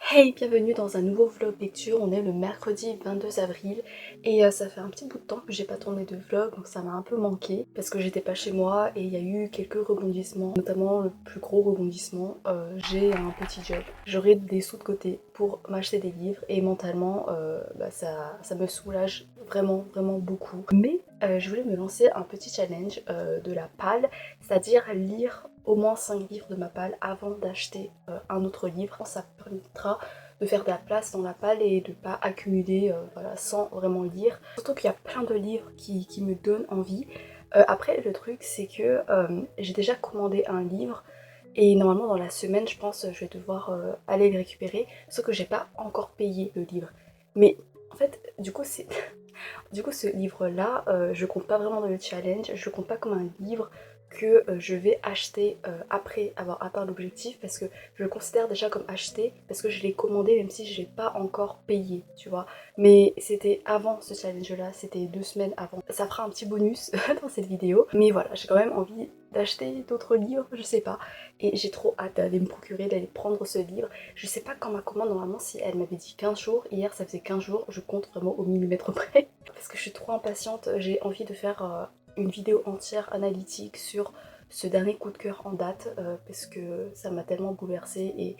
Hey, bienvenue dans un nouveau vlog lecture. On est le mercredi 22 avril et ça fait un petit bout de temps que j'ai pas tourné de vlog, donc ça m'a un peu manqué parce que j'étais pas chez moi et il y a eu quelques rebondissements, notamment le plus gros rebondissement, j'ai un petit job. J'aurai des sous de côté pour m'acheter des livres et mentalement ça me soulage vraiment beaucoup. Mais je voulais me lancer un petit challenge de la palle, c'est-à-dire lire au moins 5 livres de ma palle avant d'acheter un autre livre. Ça permettra de faire de la place dans la palle et de pas accumuler voilà, sans vraiment lire. Surtout qu'il y a plein de livres qui me donnent envie. Après le truc c'est que j'ai déjà commandé un livre et normalement dans la semaine je pense je vais devoir aller le récupérer, sauf que j'ai pas encore payé le livre. Mais en fait du coup c'est du coup ce livre là je compte pas vraiment dans le challenge, je compte pas comme un livre que je vais acheter après avoir atteint l'objectif, parce que je le considère déjà comme acheté parce que je l'ai commandé même si je l'ai pas encore payé, tu vois. Mais c'était avant ce challenge là, c'était 2 semaines avant. Ça fera un petit bonus dans cette vidéo, mais voilà, j'ai quand même envie d'acheter d'autres livres, je sais pas, et j'ai trop hâte d'aller me procurer, d'aller prendre ce livre. Je sais pas quand ma commande, normalement si elle m'avait dit 15 jours, hier ça faisait 15 jours, je compte vraiment au millimètre près parce que je suis trop impatiente, j'ai envie de faire une vidéo entière analytique sur ce dernier coup de cœur en date parce que ça m'a tellement bouleversée et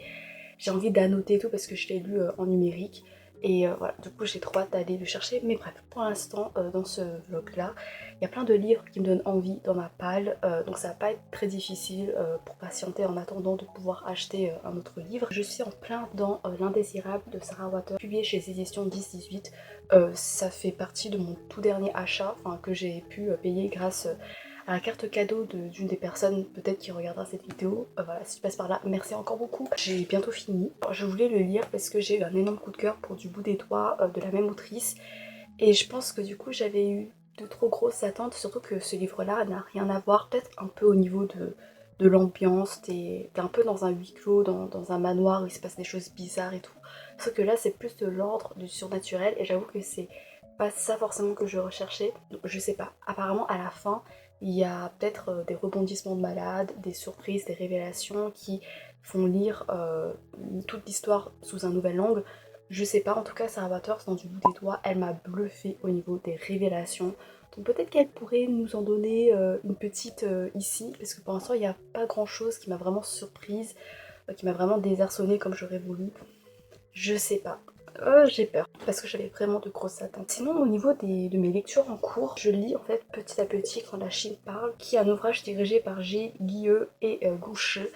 j'ai envie d'annoter tout parce que je l'ai lu en numérique. Et voilà, du coup j'ai trop hâte d'aller le chercher. Mais bref, pour l'instant, dans ce vlog là, il y a plein de livres qui me donnent envie dans ma palle. Donc ça va pas être très difficile pour patienter en attendant de pouvoir acheter un autre livre. Je suis en plein dans L'Indésirable de Sarah Water, publié chez les éditions 10-18. Ça fait partie de mon tout dernier achat, enfin que j'ai pu payer grâce à la carte cadeau d'une des personnes peut-être qui regardera cette vidéo. Voilà, si tu passes par là, merci encore beaucoup. J'ai bientôt fini. Je voulais le lire parce que j'ai eu un énorme coup de cœur pour Du bout des doigts de la même autrice. Et je pense que du coup j'avais eu de trop grosses attentes, surtout que ce livre-là n'a rien à voir, peut-être un peu au niveau de l'ambiance, t'es un peu dans un huis clos, dans un manoir où il se passe des choses bizarres et tout. Sauf que là c'est plus de l'ordre du surnaturel et j'avoue que c'est pas ça forcément que je recherchais. Donc je sais pas, apparemment à la fin il y a peut-être des rebondissements de malades, des surprises, des révélations qui font lire toute l'histoire sous un nouvel angle. Je sais pas, en tout cas Sarah Waters dans Du bout des doigts, elle m'a bluffé au niveau des révélations. Donc peut-être qu'elle pourrait nous en donner une petite ici, parce que pour l'instant il n'y a pas grand chose qui m'a vraiment surprise, qui m'a vraiment désarçonnée comme j'aurais voulu. Je sais pas. J'ai peur parce que j'avais vraiment de grosses attentes. Sinon au niveau de mes lectures en cours, je lis en fait petit à petit Quand la Chine parle, qui est un ouvrage dirigé par G. Guilleux et Goucheux,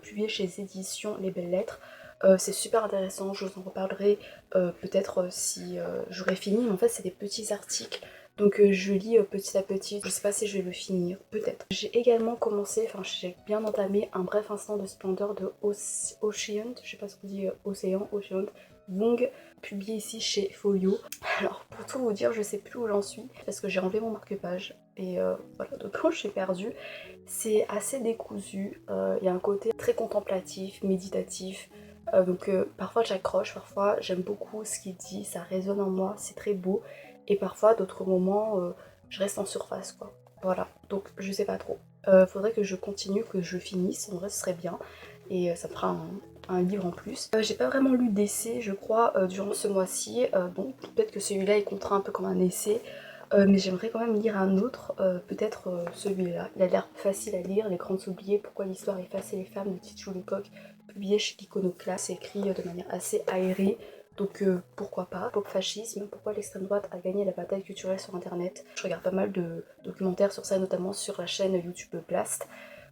publié chez les éditions Les Belles Lettres. C'est super intéressant, je vous en reparlerai peut-être si j'aurai fini, mais en fait c'est des petits articles. Donc je lis petit à petit, je sais pas si je vais le finir, peut-être. J'ai également commencé, enfin j'ai bien entamé Un bref instant de splendeur de Ocean, je sais pas ce qu'on dit, Ocean, Wong, publié ici chez Folio. Alors pour tout vous dire, je sais plus où j'en suis, parce que j'ai enlevé mon marque-page, et voilà, de quand je suis perdue. C'est assez décousu, il y a un côté très contemplatif, méditatif, donc parfois j'accroche, parfois j'aime beaucoup ce qu'il dit, ça résonne en moi, c'est très beau, et parfois d'autres moments je reste en surface quoi. Voilà, donc je sais pas trop. Faudrait que je continue, que je finisse, en vrai ce serait bien, et ça me fera un livre en plus. J'ai pas vraiment lu d'essai je crois durant ce mois-ci, bon peut-être que celui-là il comptera un peu comme un essai, mais j'aimerais quand même lire un autre, peut-être celui-là. Il a l'air facile à lire, Les Grandes Oubliées, Pourquoi l'histoire effaçait les femmes de Titu Lecoq, publié chez l'Iconoclaste. C'est écrit de manière assez aérée, donc pourquoi pas. Pop fascisme, Pourquoi l'extrême droite a gagné la bataille culturelle sur internet. Je regarde pas mal de documentaires sur ça, notamment sur la chaîne YouTube Blast.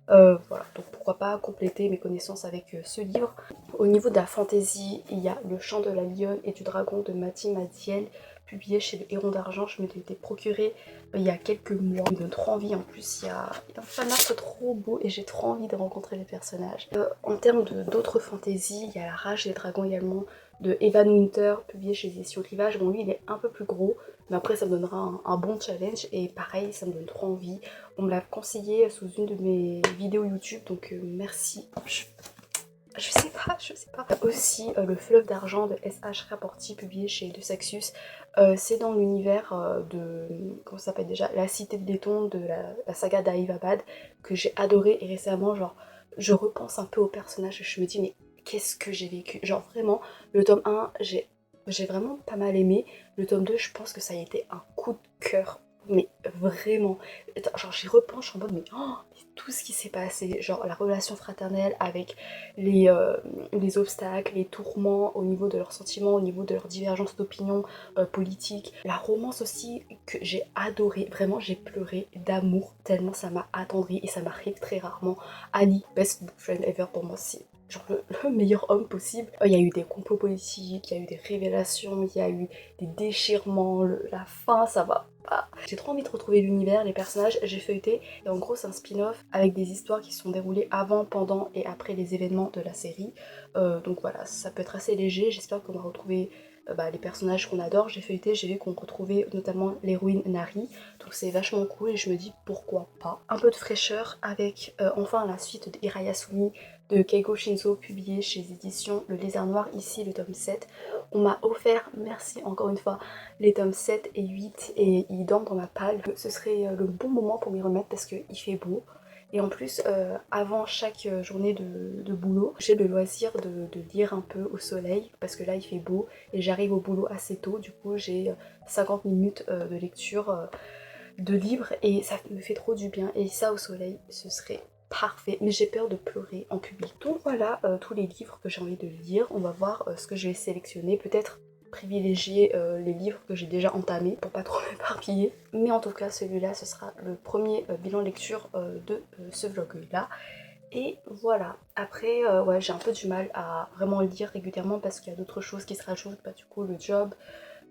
Voilà, donc pourquoi pas compléter mes connaissances avec ce livre. Au niveau de la fantaisie, il y a Le Chant de la lionne et du dragon de Mati Madiel, publié chez le Héron d'Argent. Je me l'ai été procuré il y a quelques mois. Il me donne trop envie, en plus il y a un fanart trop beau et j'ai trop envie de rencontrer les personnages. En termes d'autres fantaisies, il y a La Rage des dragons également de Evan Winter, publié chez les éditions Rivage. Bon lui il est un peu plus gros, mais après ça me donnera un bon challenge et pareil ça me donne trop envie. On me l'a conseillé sous une de mes vidéos YouTube, donc merci. Je sais pas. Aussi Le Fleuve d'argent de S.H. Rapporti, publié chez De Saxus. C'est dans l'univers de, comment ça s'appelle déjà, La Cité de Béton de la saga d'Aïva Bad, que j'ai adoré, et récemment genre je repense un peu au personnage et je me dis mais qu'est-ce que j'ai vécu. Genre vraiment, le tome 1, j'ai vraiment pas mal aimé. Le tome 2, je pense que ça a été un coup de cœur. Mais vraiment, genre j'y repense, je suis en mode mais, mais tout ce qui s'est passé, genre la relation fraternelle avec les obstacles, les tourments au niveau de leurs sentiments, au niveau de leurs divergences d'opinion politiques, la romance aussi que j'ai adoré, vraiment j'ai pleuré d'amour tellement ça m'a attendri et ça m'arrive très rarement. Annie, best book friend ever pour moi, c'est genre le meilleur homme possible. Il y a eu des complots politiques, il y a eu des révélations, il y a eu des déchirements, la fin ça va pas. J'ai trop envie de retrouver l'univers, les personnages, j'ai feuilleté et en gros c'est un spin-off avec des histoires qui sont déroulées avant, pendant et après les événements de la série. Donc voilà, ça peut être assez léger, j'espère qu'on va retrouver les personnages qu'on adore. J'ai feuilleté, j'ai vu qu'on retrouvait notamment l'héroïne Nari, donc c'est vachement cool et je me dis pourquoi pas. Un peu de fraîcheur avec enfin la suite de Hirayasumi de Keigo Shinzo publié chez les éditions Le Lézard Noir, ici le tome 7. On m'a offert, merci encore une fois, les tomes 7 et 8 et ils dorment dans ma palle. Ce serait le bon moment pour m'y remettre parce qu'il fait beau. Et en plus, avant chaque journée de boulot, j'ai le loisir de lire un peu au soleil parce que là il fait beau et j'arrive au boulot assez tôt. Du coup, j'ai 50 minutes de lecture de livres et ça me fait trop du bien. Et ça au soleil, ce serait parfait, mais j'ai peur de pleurer en public. Donc voilà tous les livres que j'ai envie de lire. On va voir ce que je vais sélectionner. Peut-être privilégier les livres que j'ai déjà entamés pour pas trop m'éparpiller. Mais en tout cas, celui-là, ce sera le premier bilan lecture de ce vlog-là. Et voilà, après ouais, j'ai un peu du mal à vraiment lire régulièrement parce qu'il y a d'autres choses qui se rajoutent, du coup le job,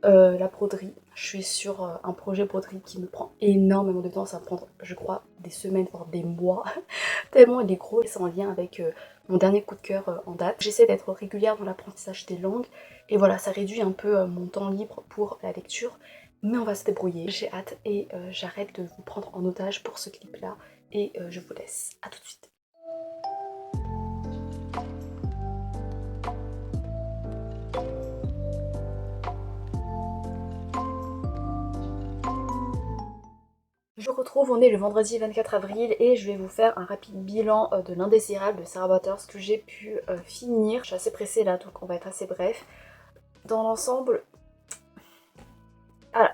la broderie. Je suis sur un projet broderie qui me prend énormément de temps, ça va prendre je crois des semaines voire des mois tellement il est gros et c'est en lien avec mon dernier coup de cœur en date. J'essaie d'être régulière dans l'apprentissage des langues et voilà, ça réduit un peu mon temps libre pour la lecture, mais on va se débrouiller. J'ai hâte et j'arrête de vous prendre en otage pour ce clip là et je vous laisse. À tout de suite. Je vous retrouve, on est le vendredi 24 avril et je vais vous faire un rapide bilan de l'Indésirable de Sarah Waters que j'ai pu finir. Je suis assez pressée là donc on va être assez bref. Dans l'ensemble,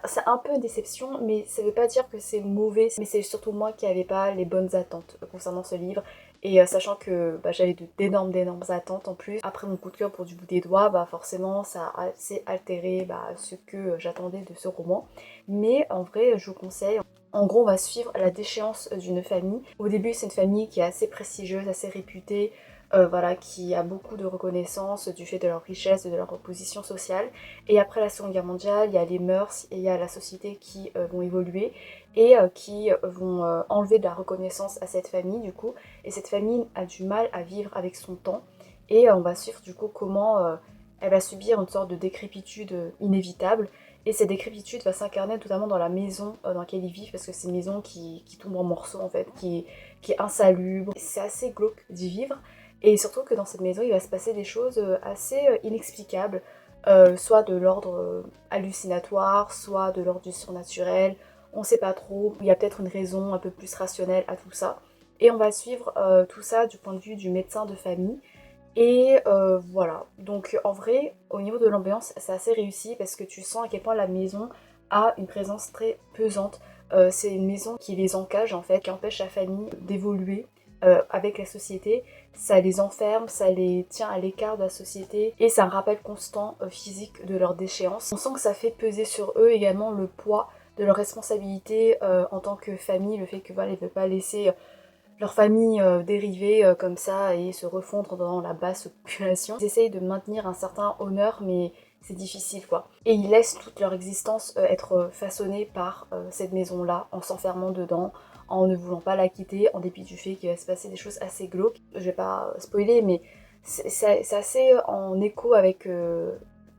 c'est un peu une déception mais ça veut pas dire que c'est mauvais, mais c'est surtout moi qui n'avais pas les bonnes attentes concernant ce livre. Et sachant que j'avais d'énormes attentes en plus, après mon coup de cœur pour Du bout des doigts, forcément ça a assez altéré ce que j'attendais de ce roman. Mais en vrai je vous conseille. En gros, on va suivre la déchéance d'une famille. Au début, c'est une famille qui est assez prestigieuse, assez réputée, voilà, qui a beaucoup de reconnaissance du fait de leur richesse, de leur position sociale. Et après la Seconde Guerre mondiale, il y a les mœurs et il y a la société qui vont évoluer et qui vont enlever de la reconnaissance à cette famille du coup. Et cette famille a du mal à vivre avec son temps. Et on va suivre du coup comment elle va subir une sorte de décrépitude inévitable. Et cette décrépitude va s'incarner notamment dans la maison dans laquelle ils vivent, parce que c'est une maison qui tombe en morceaux en fait, qui est insalubre. C'est assez glauque d'y vivre, et surtout que dans cette maison il va se passer des choses assez inexplicables, soit de l'ordre hallucinatoire, soit de l'ordre du surnaturel, on sait pas trop, il y a peut-être une raison un peu plus rationnelle à tout ça. Et on va suivre tout ça du point de vue du médecin de famille. Et voilà, donc en vrai, au niveau de l'ambiance, c'est assez réussi parce que tu sens à quel point la maison a une présence très pesante. C'est une maison qui les encage en fait, qui empêche la famille d'évoluer avec la société. Ça les enferme, ça les tient à l'écart de la société et c'est un rappel constant physique de leur déchéance. On sent que ça fait peser sur eux également le poids de leur responsabilité en tant que famille, le fait que voilà, ils ne veulent pas laisser leur famille dériver comme ça et se refondre dans la basse population. Ils essayent de maintenir un certain honneur mais c'est difficile quoi. Et ils laissent toute leur existence être façonnée par cette maison-là en s'enfermant dedans, en ne voulant pas la quitter, en dépit du fait qu'il va se passer des choses assez glauques. Je vais pas spoiler mais c'est assez en écho avec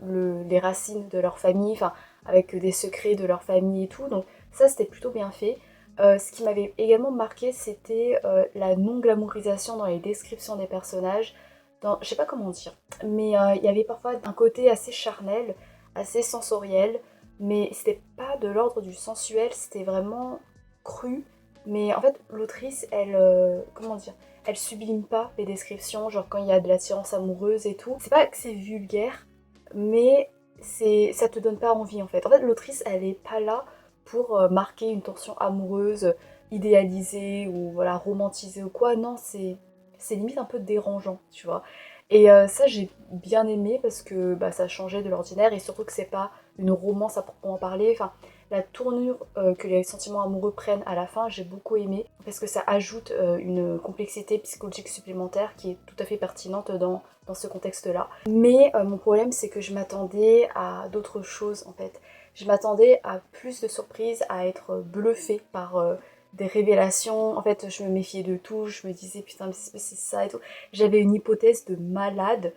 les racines de leur famille, enfin avec des secrets de leur famille et tout, donc ça c'était plutôt bien fait. Ce qui m'avait également marqué, c'était la non-glamourisation dans les descriptions des personnages. Je sais pas comment dire, mais il y avait parfois un côté assez charnel, assez sensoriel, mais c'était pas de l'ordre du sensuel, c'était vraiment cru. Mais en fait, l'autrice, elle, comment dire, elle sublime pas les descriptions, genre quand il y a de l'attirance amoureuse et tout. C'est pas que c'est vulgaire, mais ça te donne pas envie en fait. En fait, l'autrice, elle est pas là pour marquer une tension amoureuse idéalisée ou voilà romantisée ou quoi. Non, c'est limite un peu dérangeant, tu vois. Et ça, j'ai bien aimé parce que bah, ça changeait de l'ordinaire et surtout que c'est pas une romance à proprement parler. Enfin, la tournure que les sentiments amoureux prennent à la fin, j'ai beaucoup aimé parce que ça ajoute une complexité psychologique supplémentaire qui est tout à fait pertinente dans ce contexte-là. Mais mon problème, c'est que je m'attendais à d'autres choses en fait. Je m'attendais à plus de surprises, à être bluffée par des révélations. En fait, je me méfiais de tout. Je me disais putain, mais c'est ça et tout. J'avais une hypothèse de malade.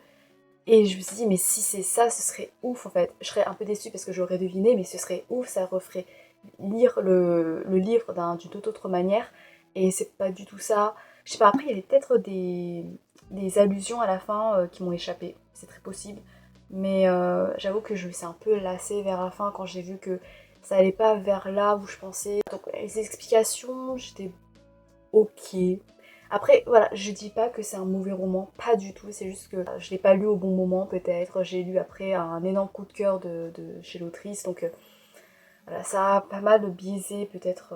Et je me suis dit, mais si c'est ça, ce serait ouf en fait. Je serais un peu déçue parce que j'aurais deviné, mais ce serait ouf, ça referait lire le livre d'une toute autre manière. Et c'est pas du tout ça. Je sais pas, après il y avait peut-être des allusions à la fin qui m'ont échappé. C'est très possible. Mais j'avoue que je me suis un peu lassée vers la fin quand j'ai vu que ça allait pas vers là où je pensais. Donc les explications, j'étais ok. Après, voilà, je dis pas que c'est un mauvais roman, pas du tout, c'est juste que je l'ai pas lu au bon moment peut-être, j'ai lu après un énorme coup de cœur de chez l'autrice, donc voilà, ça a pas mal biaisé peut-être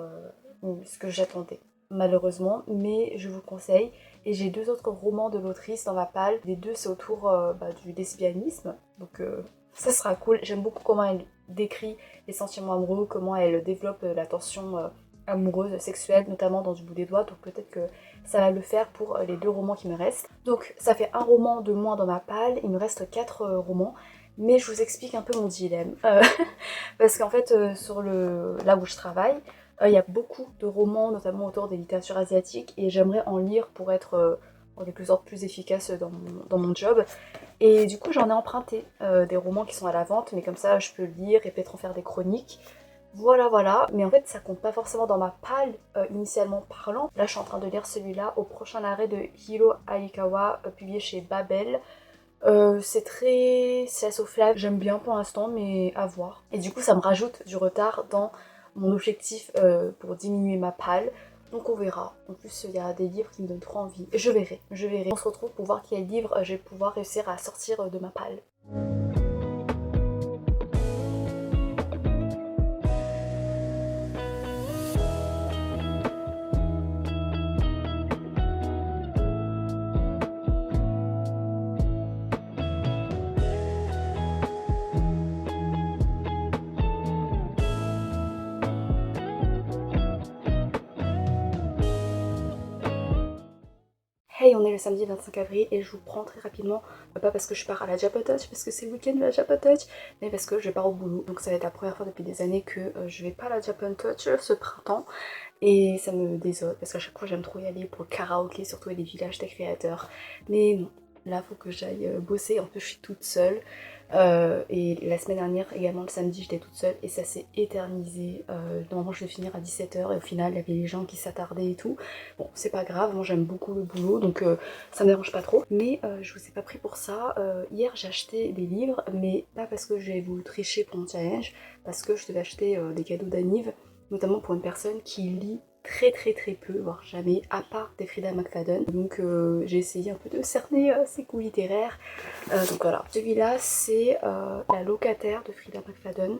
ce que j'attendais, malheureusement, mais je vous le conseille. Et j'ai deux autres romans de l'autrice dans ma palle, les deux c'est autour du lesbianisme, donc ça sera cool, j'aime beaucoup comment elle décrit les sentiments amoureux, comment elle développe la tension amoureuse, sexuelle, notamment dans Du bout des doigts, donc peut-être que ça va le faire pour les deux romans qui me restent. Donc ça fait un roman de moins dans ma palle, il me reste 4 romans, mais je vous explique un peu mon dilemme. Parce qu'en fait, là où je travaille, il y a beaucoup de romans, notamment autour des littératures asiatiques, et j'aimerais en lire pour être en quelque sorte plus efficace dans mon job. Et du coup, j'en ai emprunté des romans qui sont à la vente, mais comme ça, je peux lire et peut-être en faire des chroniques. Voilà, voilà. Mais en fait, ça compte pas forcément dans ma palle, initialement parlant. Là, je suis en train de lire celui-là, Au prochain arrêt de Hiro Aikawa, publié chez Babel. C'est assez flat, j'aime bien pour l'instant, mais à voir. Et du coup, ça me rajoute du retard dans mon objectif pour diminuer ma palle. Donc on verra. En plus, il y a des livres qui me donnent trop envie. Et je verrai, je verrai. On se retrouve pour voir quel livre je vais pouvoir réussir à sortir de ma palle. Hey, on est le samedi 25 avril et je vous prends très rapidement, pas parce que je pars à la Japotouch, parce que c'est le week-end de la Japotouch, mais parce que je pars au boulot. Donc ça va être la première fois depuis des années que je vais pas à la Japotouch ce printemps. Et ça me désole parce qu'à chaque fois j'aime trop y aller pour le karaoké, surtout les villages des créateurs. Mais non, là faut que j'aille bosser, en plus je suis toute seule. Et la semaine dernière également le samedi j'étais toute seule et ça s'est éternisé. Normalement je vais finir à 17h et au final il y avait les gens qui s'attardaient et tout. Bon c'est pas grave, moi j'aime beaucoup le boulot donc ça me dérange pas trop. Mais je vous ai pas pris pour ça. Hier j'ai acheté des livres mais pas parce que je vais vous tricher pour mon challenge, parce que je devais acheter des cadeaux d'anniv, notamment pour une personne qui lit très peu, voire jamais, à part des Frida McFadden. Donc j'ai essayé un peu de cerner ses goûts littéraires. Donc voilà, celui-là c'est La locataire de Frida McFadden.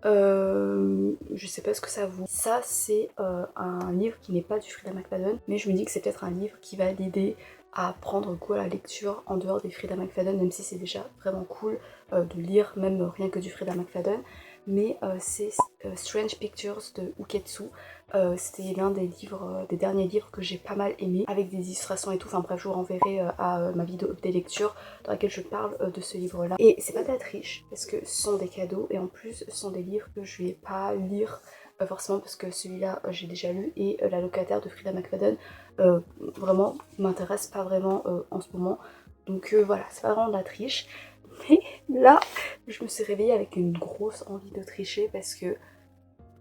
Je sais pas ce que ça vaut. Ça c'est un livre qui n'est pas du Frida McFadden, mais je me dis que c'est peut-être un livre qui va l'aider à prendre goût à la lecture en dehors des Frida McFadden, même si c'est déjà vraiment cool de lire même rien que du Frida McFadden. Mais c'est Strange Pictures de Uketsu. C'était l'un des livres, des derniers livres que j'ai pas mal aimé, avec des illustrations et tout. Enfin bref, je vous renverrai à ma vidéo des lectures dans laquelle je parle de ce livre-là. Et c'est pas de la triche, parce que ce sont des cadeaux, et en plus ce sont des livres que je vais pas lire forcément parce que celui-là j'ai déjà lu, et La locataire de Frida McFadden vraiment m'intéresse pas vraiment en ce moment. Donc voilà, c'est pas vraiment de la triche. Mais là, je me suis réveillée avec une grosse envie de tricher parce que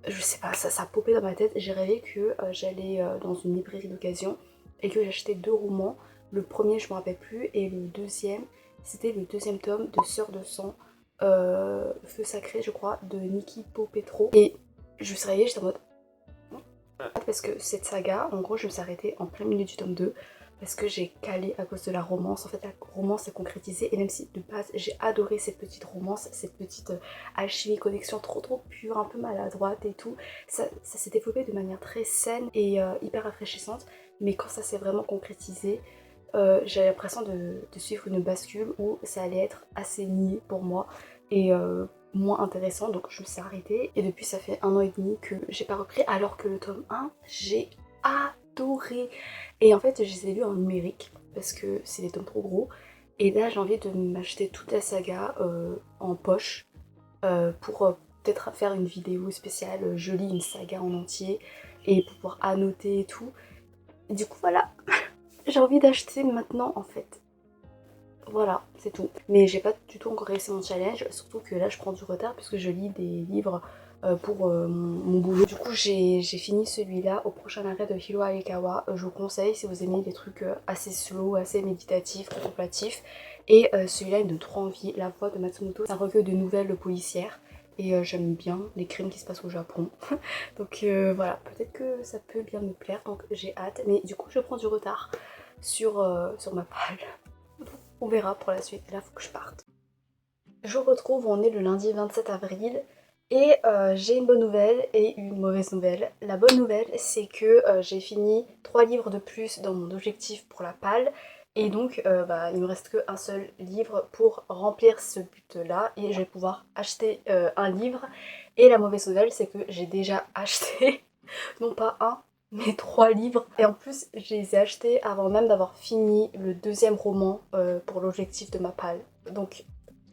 je sais pas, ça a popé dans ma tête. J'ai rêvé que j'allais dans une librairie d'occasion et que j'achetais 2 romans. Le premier, je me rappelle plus, et le deuxième, c'était le deuxième tome de Sœur de sang, Feu sacré, je crois, de Nikki Popetro. Et je me suis réveillée, j'étais en mode. Parce que cette saga, en gros, je me suis arrêtée en plein milieu du tome 2. parce que j'ai calé à cause de la romance. En fait, la romance s'est concrétisée et même si de base j'ai adoré cette petite romance, cette petite alchimie, connexion trop pure, un peu maladroite et tout, ça s'est développé de manière très saine et hyper rafraîchissante. Mais quand ça s'est vraiment concrétisé, j'ai l'impression de suivre une bascule où ça allait être assez niais pour moi et moins intéressant, donc je me suis arrêtée. Et depuis ça fait 1 an et demi que j'ai pas repris, alors que le tome 1, j'ai adoré. Et en fait je les ai lus en numérique parce que c'est des tomes trop gros. Et là j'ai envie de m'acheter toute la saga en poche pour peut-être faire une vidéo spéciale, je lis une saga en entier et pouvoir annoter et tout. Et du coup voilà, j'ai envie d'acheter maintenant en fait. Voilà, c'est tout. Mais j'ai pas du tout encore réussi mon challenge, surtout que là je prends du retard puisque je lis des livres pour mon boulot. Du coup j'ai fini celui-là au prochain arrêt de Hiro Aikawa. Je vous conseille si vous aimez des trucs assez slow, assez méditatifs, contemplatifs. Et celui-là il me donne trop envie. La Voix de Matsumoto, c'est un recueil de nouvelles policières. Et j'aime bien les crimes qui se passent au Japon. Donc voilà, peut-être que ça peut bien me plaire, donc j'ai hâte. Mais du coup je prends du retard sur ma palle. On verra pour la suite, là faut que je parte. Je vous retrouve, on est le lundi 27 avril et j'ai une bonne nouvelle et une mauvaise nouvelle. La bonne nouvelle c'est que j'ai fini 3 livres de plus dans mon objectif pour la palle et donc il me reste qu'un seul livre pour remplir ce but là et je vais pouvoir acheter un livre. Et la mauvaise nouvelle c'est que j'ai déjà acheté non pas un mais 3 livres et en plus je les ai achetés avant même d'avoir fini le deuxième roman pour l'objectif de ma palle. Donc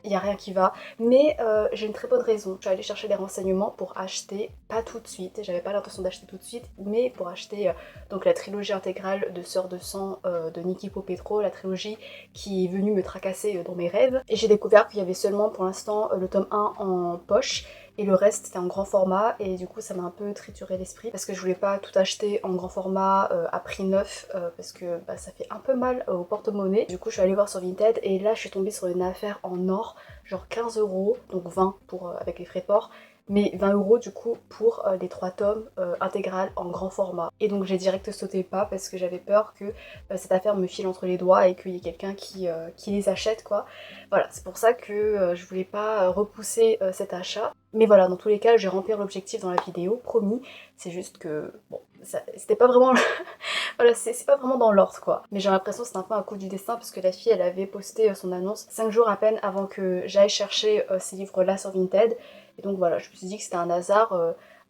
il n'y a rien qui va, mais j'ai une très bonne raison. Je suis allée chercher des renseignements pour acheter, pas tout de suite, j'avais pas l'intention d'acheter tout de suite, mais pour acheter donc la trilogie intégrale de Sœurs de sang de Nikki Popetro, la trilogie qui est venue me tracasser dans mes rêves. Et j'ai découvert qu'il y avait seulement pour l'instant le tome 1 en poche, et le reste c'était en grand format et du coup ça m'a un peu trituré l'esprit parce que je voulais pas tout acheter en grand format à prix neuf parce que ça fait un peu mal au porte-monnaie. Du coup je suis allée voir sur Vinted et là je suis tombée sur une affaire en or, genre 15 €, donc 20 pour, avec les frais de port, mais 20 € du coup pour les 3 tomes intégrales en grand format. Et donc j'ai direct sauté le pas parce que j'avais peur que cette affaire me file entre les doigts et qu'il y ait quelqu'un qui les achète quoi. Voilà, c'est pour ça que je voulais pas repousser cet achat. Mais voilà, dans tous les cas, je vais remplir l'objectif dans la vidéo, promis. C'est juste que, bon, c'était pas vraiment... voilà, c'est pas vraiment dans l'ordre, quoi. Mais j'ai l'impression que c'est un peu un coup du destin, parce que la fille, elle avait posté son annonce 5 jours à peine avant que j'aille chercher ces livres-là sur Vinted. Et donc voilà, je me suis dit que c'était un hasard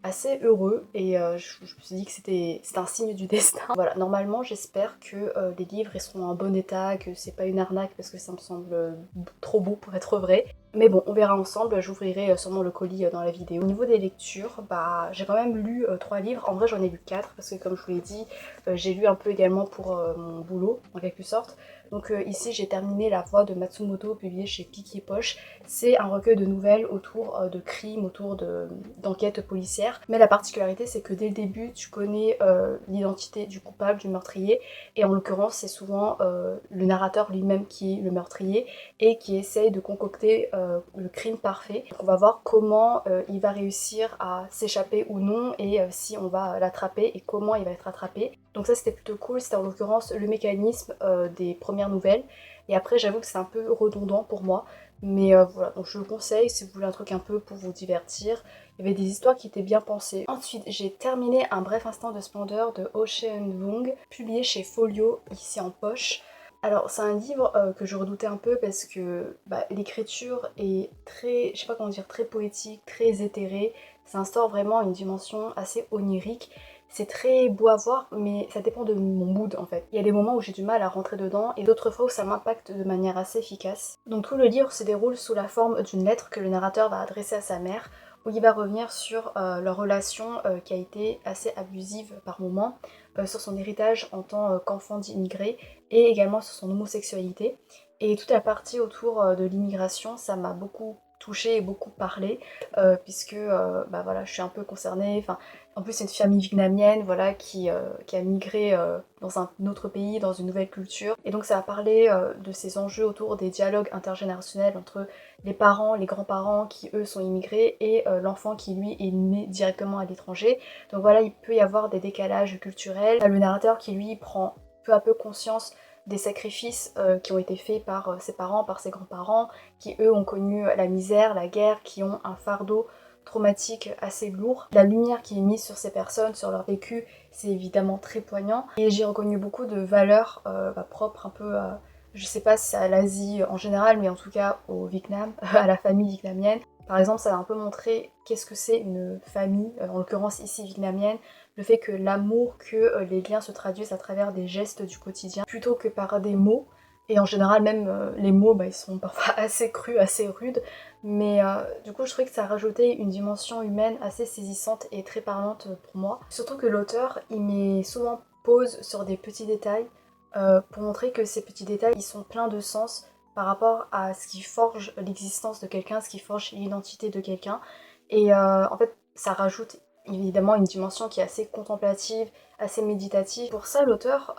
assez heureux, et je me suis dit que c'était un signe du destin. Voilà, normalement, j'espère que les livres ils seront en bon état, que c'est pas une arnaque, parce que ça me semble trop beau pour être vrai. Mais bon, on verra ensemble, j'ouvrirai sûrement le colis dans la vidéo. Au niveau des lectures, j'ai quand même lu 3 livres. En vrai, j'en ai lu 4 parce que comme je vous l'ai dit, j'ai lu un peu également pour mon boulot, en quelque sorte. Donc ici, j'ai terminé La Voix de Matsumoto, publié chez Piquet Poche. C'est un recueil de nouvelles autour de crimes, autour d'enquêtes policières. Mais la particularité, c'est que dès le début, tu connais l'identité du coupable, du meurtrier. Et en l'occurrence, c'est souvent le narrateur lui-même qui est le meurtrier et qui essaye de concocter le crime parfait. Donc on va voir comment il va réussir à s'échapper ou non et si on va l'attraper et comment il va être attrapé. Donc ça c'était plutôt cool, c'était en l'occurrence le mécanisme des premières nouvelles. Et après j'avoue que c'est un peu redondant pour moi. Mais voilà, donc je le conseille si vous voulez un truc un peu pour vous divertir. Il y avait des histoires qui étaient bien pensées. Ensuite, j'ai terminé Un bref instant de splendeur de Oh Cheon-wung, publié chez Folio, ici en poche. Alors c'est un livre que je redoutais un peu parce que l'écriture est très, je sais pas comment dire, très poétique, très éthérée. Ça instaure vraiment une dimension assez onirique. C'est très beau à voir, mais ça dépend de mon mood en fait. Il y a des moments où j'ai du mal à rentrer dedans et d'autres fois où ça m'impacte de manière assez efficace. Donc tout le livre se déroule sous la forme d'une lettre que le narrateur va adresser à sa mère, où il va revenir sur leur relation qui a été assez abusive par moments, sur son héritage en tant qu'enfant d'immigré et également sur son homosexualité. Et toute la partie autour de l'immigration, ça m'a beaucoup touchée et beaucoup parlé, puisque voilà, je suis un peu concernée. Enfin, en plus, c'est une famille vietnamienne voilà, qui a migré dans un autre pays, dans une nouvelle culture. Et donc ça a parlé de ces enjeux autour des dialogues intergénérationnels entre les parents, les grands-parents qui eux sont immigrés et l'enfant qui lui est né directement à l'étranger. Donc voilà, il peut y avoir des décalages culturels. Le narrateur qui lui prend peu à peu conscience des sacrifices qui ont été faits par ses parents, par ses grands-parents, qui eux ont connu la misère, la guerre, qui ont un fardeau traumatique assez lourd. La lumière qui est mise sur ces personnes, sur leur vécu, c'est évidemment très poignant. Et j'ai reconnu beaucoup de valeurs propres un peu à, je sais pas si c'est à l'Asie en général, mais en tout cas au Vietnam, à la famille vietnamienne. Par exemple, ça va un peu montrer qu'est-ce que c'est une famille, en l'occurrence ici vietnamienne, le fait que l'amour, que les liens se traduisent à travers des gestes du quotidien, plutôt que par des mots. Et en général, même les mots, ils sont parfois assez crus, assez rudes. Mais du coup, je trouvais que ça rajoutait une dimension humaine assez saisissante et très parlante pour moi. Surtout que l'auteur, il met souvent pause sur des petits détails pour montrer que ces petits détails, ils sont pleins de sens par rapport à ce qui forge l'existence de quelqu'un, ce qui forge l'identité de quelqu'un. Et en fait, ça rajoute évidemment une dimension qui est assez contemplative, assez méditative. Pour ça, l'auteur,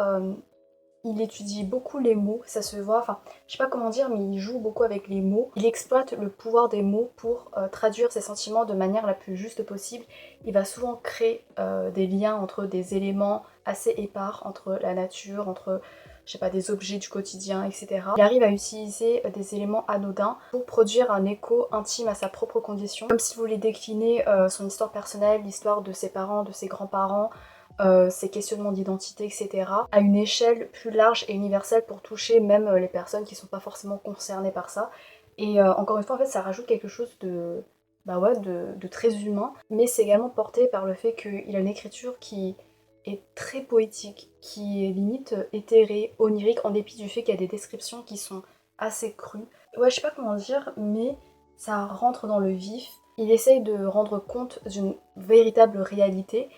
il étudie beaucoup les mots, ça se voit, enfin, je sais pas comment dire, mais il joue beaucoup avec les mots. Il exploite le pouvoir des mots pour traduire ses sentiments de manière la plus juste possible. Il va souvent créer des liens entre des éléments assez épars, entre la nature, entre, je sais pas, des objets du quotidien, etc. Il arrive à utiliser des éléments anodins pour produire un écho intime à sa propre condition, comme s'il voulait décliner son histoire personnelle, l'histoire de ses parents, de ses grands-parents, ses questionnements d'identité, etc. à une échelle plus large et universelle pour toucher même les personnes qui sont pas forcément concernées par ça. Et encore une fois, en fait, ça rajoute quelque chose de, de très humain, mais c'est également porté par le fait qu'il a une écriture qui est très poétique, qui est limite éthérée, onirique, en dépit du fait qu'il y a des descriptions qui sont assez crues. Ouais, je sais pas comment dire, mais ça rentre dans le vif. Il essaye de rendre compte d'une véritable réalité,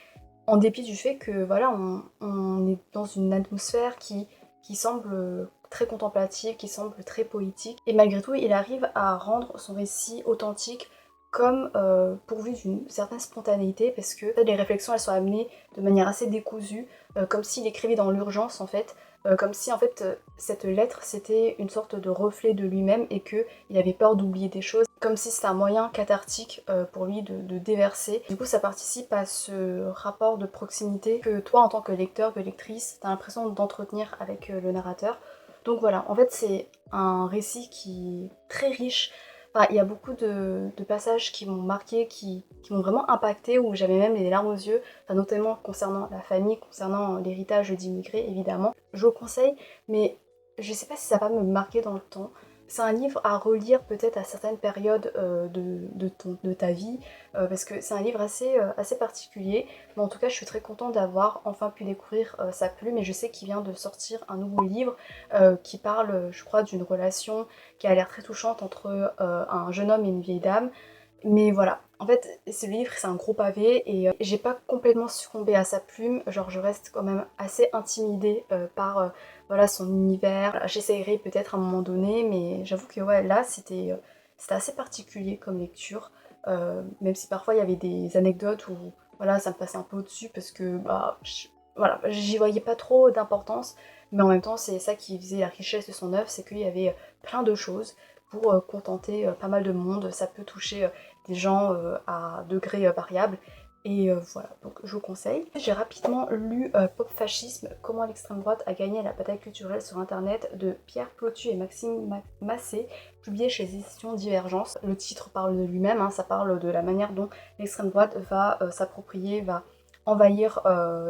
en dépit du fait que voilà, on est dans une atmosphère qui semble très contemplative, qui semble très poétique. Et malgré tout, il arrive à rendre son récit authentique comme pourvu d'une certaine spontanéité, parce que les réflexions elles sont amenées de manière assez décousue, comme s'il écrivait dans l'urgence en fait, comme si en fait cette lettre c'était une sorte de reflet de lui-même et qu'il avait peur d'oublier des choses, comme si c'était un moyen cathartique pour lui de déverser. Du coup ça participe à ce rapport de proximité que toi en tant que lecteur, que lectrice, t'as l'impression d'entretenir avec le narrateur. Donc voilà, en fait c'est un récit qui est très riche. Enfin, il y a beaucoup de passages qui m'ont marqué, qui m'ont vraiment impacté, où j'avais même les larmes aux yeux, enfin, notamment concernant la famille, concernant l'héritage d'immigrés évidemment. Je vous conseille, mais je sais pas si ça va me marquer dans le temps. C'est un livre à relire peut-être à certaines périodes de ta vie, parce que c'est un livre assez particulier, mais en tout cas je suis très contente d'avoir enfin pu découvrir sa plume, et je sais qu'il vient de sortir un nouveau livre qui parle, je crois, d'une relation qui a l'air très touchante entre un jeune homme et une vieille dame. Mais voilà, en fait, ce livre, c'est un gros pavé et j'ai pas complètement succombé à sa plume, genre je reste quand même assez intimidée par voilà, son univers. Voilà, j'essayerai peut-être à un moment donné, mais j'avoue que ouais, là, c'était assez particulier comme lecture, même si parfois il y avait des anecdotes où voilà, ça me passait un peu au-dessus parce que voilà, j'y voyais pas trop d'importance, mais en même temps, c'est ça qui faisait la richesse de son œuvre, c'est qu'il y avait plein de choses pour contenter pas mal de monde. Ça peut toucher des gens à degrés variables. Et voilà, donc je vous conseille. J'ai rapidement lu Pop Fascisme, comment l'extrême droite a gagné la bataille culturelle sur internet de Pierre Plotu et Maxime Massé, publié chez les éditions Divergence. Le titre parle de lui-même, hein, ça parle de la manière dont l'extrême droite va s'approprier, va envahir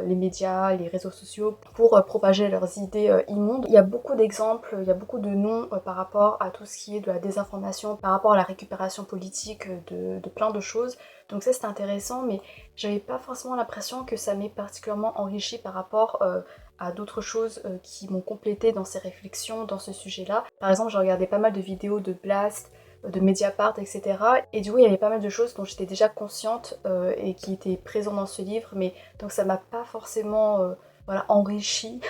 les médias, les réseaux sociaux pour propager leurs idées immondes. Il y a beaucoup d'exemples, il y a beaucoup de noms par rapport à tout ce qui est de la désinformation, par rapport à la récupération politique de plein de choses. Donc ça c'est intéressant, mais j'avais pas forcément l'impression que ça m'ait particulièrement enrichi par rapport à d'autres choses qui m'ont complété dans ces réflexions, dans ce sujet-là. Par exemple, j'ai regardé pas mal de vidéos de Blast, de Mediapart, etc. Et du coup, il y avait pas mal de choses dont j'étais déjà consciente et qui étaient présentes dans ce livre, mais donc ça m'a pas forcément voilà, enrichi,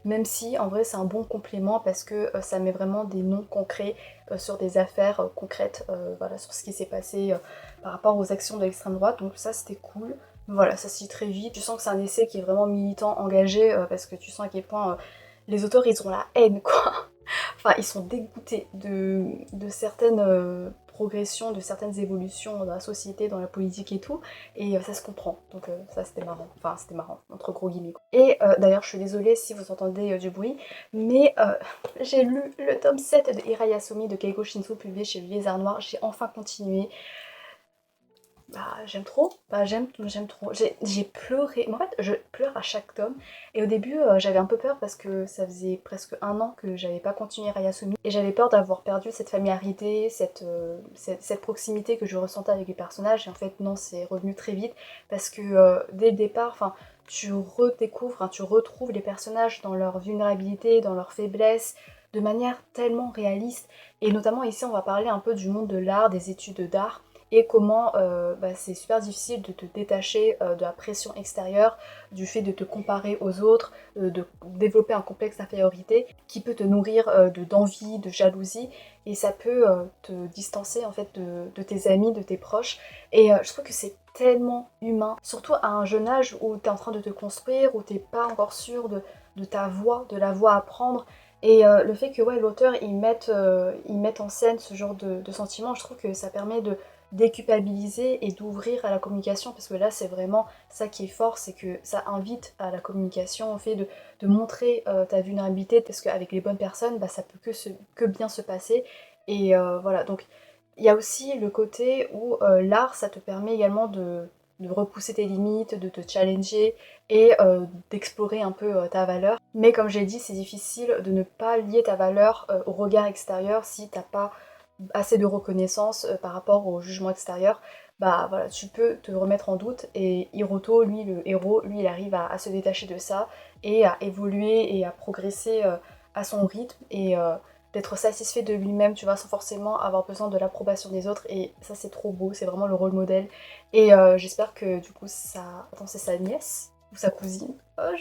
même si en vrai c'est un bon complément parce que ça met vraiment des noms concrets sur des affaires concrètes, voilà, sur ce qui s'est passé par rapport aux actions de l'extrême droite, donc ça c'était cool. Voilà, ça se lit très vite. Tu sens que c'est un essai qui est vraiment militant, engagé, parce que tu sens à quel point les auteurs ils ont la haine quoi. Enfin, ils sont dégoûtés de certaines progression, de certaines évolutions dans la société, dans la politique et tout, et ça se comprend, donc ça c'était marrant, entre gros guillemets. Et d'ailleurs je suis désolée si vous entendez du bruit, mais j'ai lu le tome 7 de Hira Yasumi de Keigo Shinzo publié chez Le Lézard Noir, j'ai enfin continué. Bah j'aime trop, j'aime trop. J'ai pleuré, mais en fait je pleure à chaque tome. Et au début j'avais un peu peur parce que ça faisait presque un an que j'avais pas continué Rayasumi. Et j'avais peur d'avoir perdu cette familiarité, cette proximité que je ressentais avec les personnages. Et en fait non, c'est revenu très vite parce que dès le départ, enfin tu redécouvres, tu retrouves les personnages dans leur vulnérabilité, dans leur faiblesse, de manière tellement réaliste. Et notamment ici on va parler un peu du monde de l'art, des études d'art et comment c'est super difficile de te détacher de la pression extérieure, du fait de te comparer aux autres, de développer un complexe d'infériorité qui peut te nourrir d'envie, de jalousie, et ça peut te distancer en fait de tes amis, de tes proches. Et je trouve que c'est tellement humain, surtout à un jeune âge où tu es en train de te construire, où t'es pas encore sûr de ta voix, de la voix à prendre. Et le fait que l'auteur il mette en scène ce genre de sentiments, je trouve que ça permet de déculpabiliser et d'ouvrir à la communication, parce que là c'est vraiment ça qui est fort, c'est que ça invite à la communication, au fait de montrer ta vulnérabilité, parce qu'avec les bonnes personnes ça peut que bien se passer. Et voilà, donc il y a aussi le côté où l'art ça te permet également de repousser tes limites, de te challenger et d'explorer un peu ta valeur. Mais comme j'ai dit, c'est difficile de ne pas lier ta valeur au regard extérieur si t'as pas assez de reconnaissance par rapport au jugement extérieur. Bah voilà, tu peux te remettre en doute, et Hiroto, lui, le héros, lui, il arrive à se détacher de ça et à évoluer et à progresser à son rythme, et d'être satisfait de lui-même, tu vois, sans forcément avoir besoin de l'approbation des autres. Et ça c'est trop beau, c'est vraiment le rôle modèle. Et j'espère que du coup ça... Attends, c'est sa nièce ou sa cousine,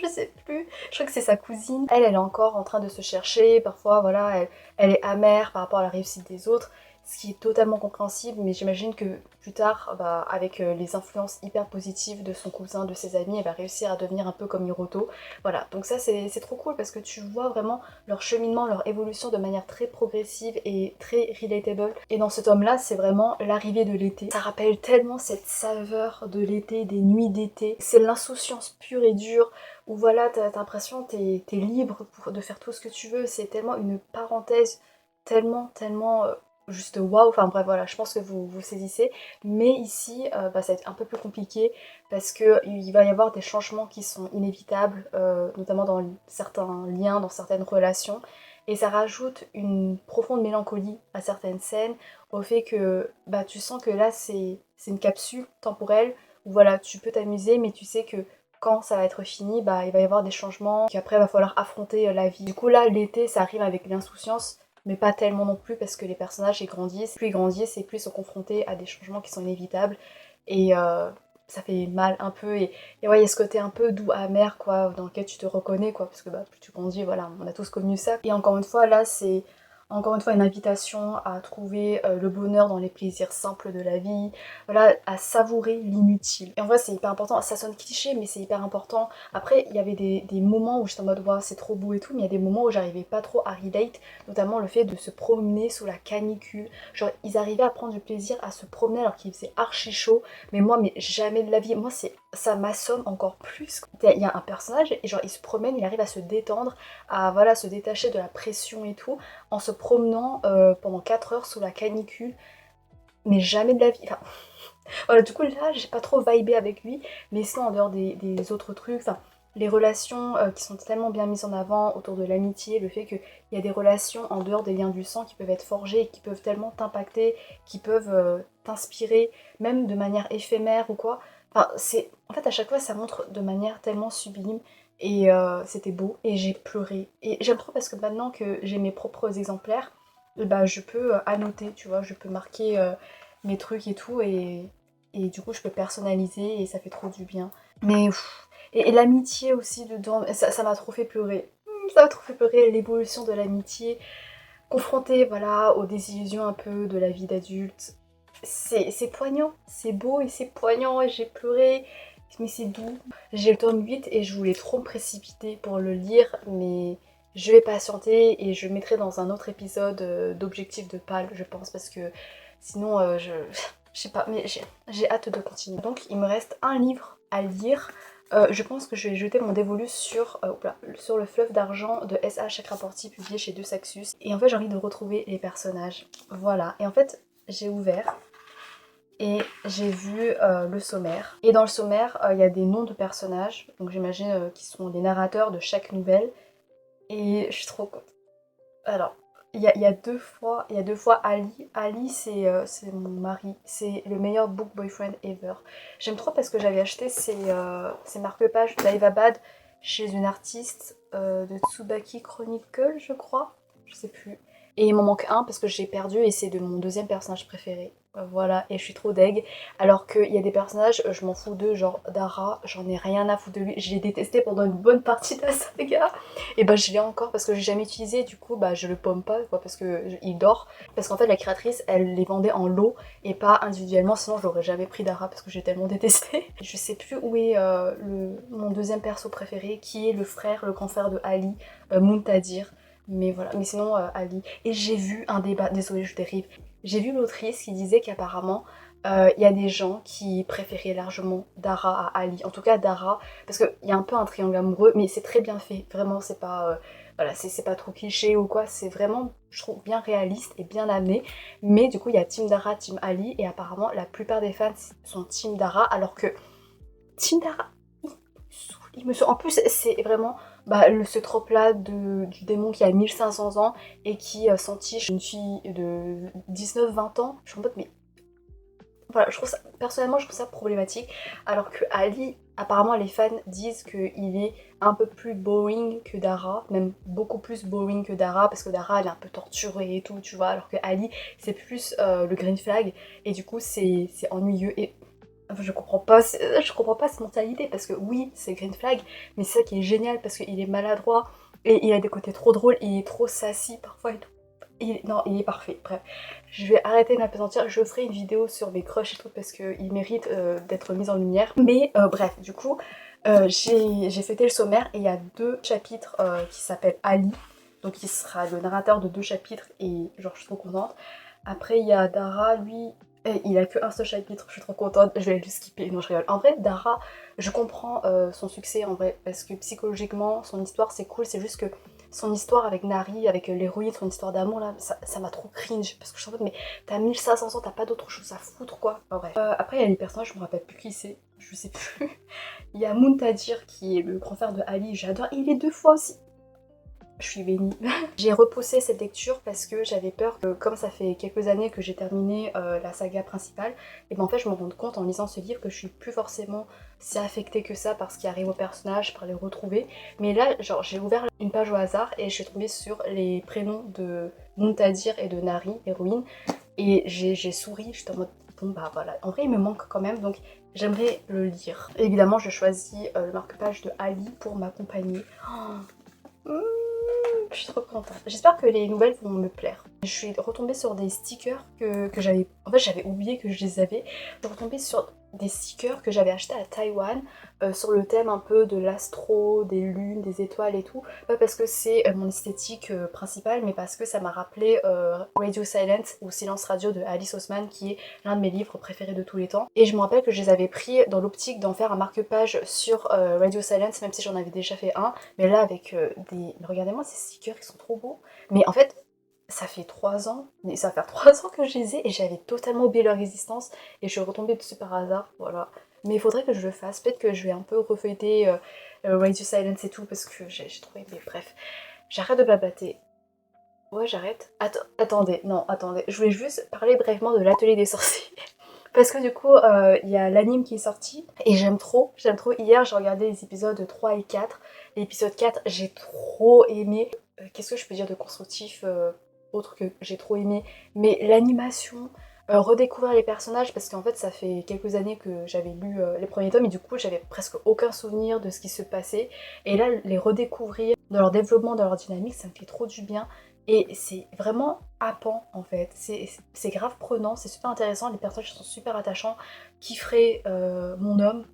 je sais plus, je crois que c'est sa cousine. Elle est encore en train de se chercher, parfois voilà, elle est amère par rapport à la réussite des autres, ce qui est totalement compréhensible, mais j'imagine que plus tard, avec les influences hyper positives de son cousin, de ses amis, elle va réussir à devenir un peu comme Hiroto. Voilà, donc ça c'est trop cool parce que tu vois vraiment leur cheminement, leur évolution de manière très progressive et très relatable. Et dans ce tome-là, c'est vraiment l'arrivée de l'été. Ça rappelle tellement cette saveur de l'été, des nuits d'été. C'est l'insouciance pure et dure, où voilà, t'as l'impression que t'es libre de faire tout ce que tu veux. C'est tellement une parenthèse, tellement juste waouh. Enfin bref, voilà, je pense que vous saisissez. Mais ici, ça va être un peu plus compliqué parce qu'il va y avoir des changements qui sont inévitables, notamment dans certains liens, dans certaines relations. Et ça rajoute une profonde mélancolie à certaines scènes, au fait que tu sens que là c'est une capsule temporelle où voilà, tu peux t'amuser, mais tu sais que quand ça va être fini, il va y avoir des changements, qu'après il va falloir affronter la vie. Du coup là, l'été, ça arrive avec l'insouciance, mais pas tellement non plus, parce que les personnages ils grandissent. Plus ils grandissent et plus ils sont confrontés à des changements qui sont inévitables. Et ça fait mal un peu. Et ouais, il y a ce côté un peu doux, amer, quoi, dans lequel tu te reconnais, quoi, parce que plus tu grandis, voilà, on a tous connu ça. Et encore une fois, là, c'est encore une fois une invitation à trouver le bonheur dans les plaisirs simples de la vie, voilà, à savourer l'inutile. Et en vrai c'est hyper important, ça sonne cliché mais c'est hyper important. Après il y avait des moments où j'étais en mode wow, c'est trop beau et tout, mais il y a des moments où j'arrivais pas trop à relate, notamment le fait de se promener sous la canicule. Genre ils arrivaient à prendre du plaisir à se promener alors qu'il faisait archi chaud, mais moi mais jamais de la vie, moi ça m'assomme encore plus. Il y a un personnage et genre il se promène, il arrive à se détendre, à voilà se détacher de la pression et tout, en se promenant pendant 4 heures sous la canicule, mais jamais de la vie. Enfin, voilà, du coup là j'ai pas trop vibé avec lui, mais sinon en dehors des autres trucs, enfin les relations qui sont tellement bien mises en avant autour de l'amitié, le fait qu'il y a des relations en dehors des liens du sang qui peuvent être forgées, qui peuvent tellement t'impacter, qui peuvent t'inspirer, même de manière éphémère ou quoi. Enfin, c'est... En fait, à chaque fois, ça montre de manière tellement sublime, et c'était beau, et j'ai pleuré. Et j'aime trop parce que maintenant que j'ai mes propres exemplaires, je peux annoter, tu vois, je peux marquer mes trucs et tout, et du coup, je peux personnaliser, et ça fait trop du bien. Mais... et l'amitié aussi dedans, ça m'a trop fait pleurer. Ça m'a trop fait pleurer, l'évolution de l'amitié, confrontée voilà, aux désillusions un peu de la vie d'adulte. C'est poignant, c'est beau et c'est poignant, et j'ai pleuré, mais c'est doux. J'ai le tome 8 et je voulais trop me précipiter pour le lire, mais je vais patienter et je mettrai dans un autre épisode d'Objectif de Pâle, je pense, parce que Sinon, je sais pas, mais j'ai hâte de continuer. Donc il me reste un livre à lire. Je pense que je vais jeter mon dévolu sur le fleuve d'argent de S.A. Chakraborty, publié chez De Saxus. Et en fait j'ai envie de retrouver les personnages. Voilà, et en fait j'ai ouvert et j'ai vu le sommaire. Et dans le sommaire, il y a des noms de personnages, donc j'imagine qu'ils sont les narrateurs de chaque nouvelle. Et je suis trop contente. Alors, il y a deux fois Ali. Ali, c'est mon mari. C'est le meilleur book boyfriend ever. J'aime trop parce que j'avais acheté ces marque-pages d'Aevabad chez une artiste de Tsubaki Chronicle, je crois. Je sais plus. Et il m'en manque un parce que j'ai perdu et c'est de mon deuxième personnage préféré. Voilà, et je suis trop deg. Alors qu'il y a des personnages, je m'en fous d'eux, genre Dara, j'en ai rien à foutre de lui. Je l'ai détesté pendant une bonne partie de la saga. Et bah je l'ai encore parce que j'ai jamais utilisé, du coup bah je le pomme pas quoi, parce que il dort. Parce qu'en fait la créatrice elle les vendait en lot et pas individuellement, sinon je l'aurais jamais pris Dara parce que j'ai tellement détesté. Je sais plus où est mon deuxième perso préféré, qui est le grand frère de Ali, Muntadir. Mais voilà, mais sinon Ali. Et j'ai vu un débat, désolée je dérive, j'ai vu l'autrice qui disait qu'apparemment il y a des gens qui préféraient largement Dara à Ali. En tout cas Dara, parce qu'il y a un peu un triangle amoureux, mais c'est très bien fait. Vraiment, c'est pas, voilà, c'est pas trop cliché ou quoi. C'est vraiment, je trouve, bien réaliste et bien amené. Mais du coup, il y a Team Dara, Team Ali, et apparemment la plupart des fans sont Team Dara, alors que Team Dara, il me saoule. En plus, c'est vraiment ce trope-là du démon qui a 1500 ans et qui s'entiche une fille de 19-20 ans. Je suis en mode, mais voilà, personnellement, je trouve ça problématique. Alors que Ali, apparemment, les fans disent qu'il est un peu plus boring que Dara, même beaucoup plus boring que Dara, parce que Dara, elle est un peu torturée et tout, tu vois. Alors que Ali, c'est plus le green flag, et du coup, c'est ennuyeux. Et enfin, je comprends pas cette mentalité, parce que oui, c'est green flag, mais c'est ça qui est génial, parce qu'il est maladroit, et il a des côtés trop drôles, et il est trop sassy parfois et tout. Non, il est parfait. Bref, je vais arrêter de m'apesantir. Je ferai une vidéo sur mes crushs et tout parce qu'il mérite d'être mis en lumière. Mais bref, du coup, j'ai fêté le sommaire et il y a 2 chapitres qui s'appellent Ali. Donc il sera le narrateur de 2 chapitres et genre je suis trop contente. Après il y a Dara, lui, il a que un seul chapitre, je suis trop contente, je vais le skipper, non je rigole. En vrai Dara, je comprends son succès en vrai, parce que psychologiquement son histoire c'est cool, c'est juste que son histoire avec Nari, avec l'héroïne, son histoire d'amour là, ça m'a trop cringe, parce que je suis en mode mais t'as 1500 ans, t'as pas d'autre chose à foutre quoi. Enfin, bref. Après il y a les personnages, je me rappelle plus qui c'est, je sais plus. Il y a Muntadir qui est le grand frère de Ali, j'adore, il est 2 fois aussi. Je suis bénie. J'ai repoussé cette lecture parce que j'avais peur que, comme ça fait quelques années que j'ai terminé la saga principale, et ben en fait je me rends compte en lisant ce livre que je suis plus forcément si affectée que ça par ce qui arrive aux personnages, par les retrouver. Mais là, genre j'ai ouvert une page au hasard et je suis tombée sur les prénoms de Muntadir et de Nari, héroïne, et j'ai souri, j'étais en mode bon bah voilà. En vrai il me manque quand même, donc j'aimerais le lire. Et évidemment je choisis le marque-page de Ali pour m'accompagner. Oh. Je suis trop contente. J'espère que les nouvelles vont me plaire. Je suis retombée sur des stickers que j'avais... En fait, j'avais oublié que je les avais. Je suis retombée sur des stickers que j'avais achetés à Taïwan sur le thème un peu de l'astro, des lunes, des étoiles et tout. Pas parce que c'est mon esthétique principale, mais parce que ça m'a rappelé Radio Silence ou Silence Radio de Alice Oseman, qui est l'un de mes livres préférés de tous les temps. Et je me rappelle que je les avais pris dans l'optique d'en faire un marque-page sur Radio Silence, même si j'en avais déjà fait un. Mais là, avec des... Regardez-moi ces stickers, ils sont trop beaux. Mais en fait, ça fait 3 ans, mais ça va faire 3 ans que je les ai et j'avais totalement oublié leur existence et je suis retombée dessus par hasard, voilà. Mais il faudrait que je le fasse, peut-être que je vais un peu refeuilleter Radio Silence et tout parce que j'ai trouvé, mais bref. J'arrête de blablater. Ouais, j'arrête. Attendez, non, attendez. Je voulais juste parler brièvement de l'atelier des sorciers. Parce que du coup, il y a l'anime qui est sorti et j'aime trop, j'aime trop. Hier, j'ai regardé les épisodes 3 et 4. L'épisode 4, j'ai trop aimé. Qu'est-ce que je peux dire de constructif autre que j'ai trop aimé? Mais l'animation, redécouvrir les personnages, parce qu'en fait, ça fait quelques années que j'avais lu les premiers tomes et du coup, j'avais presque aucun souvenir de ce qui se passait. Et là, les redécouvrir, dans leur développement, dans leur dynamique, ça me fait trop du bien. Et c'est vraiment happant en fait, c'est grave prenant, c'est super intéressant, les personnages sont super attachants. Qui ferait mon homme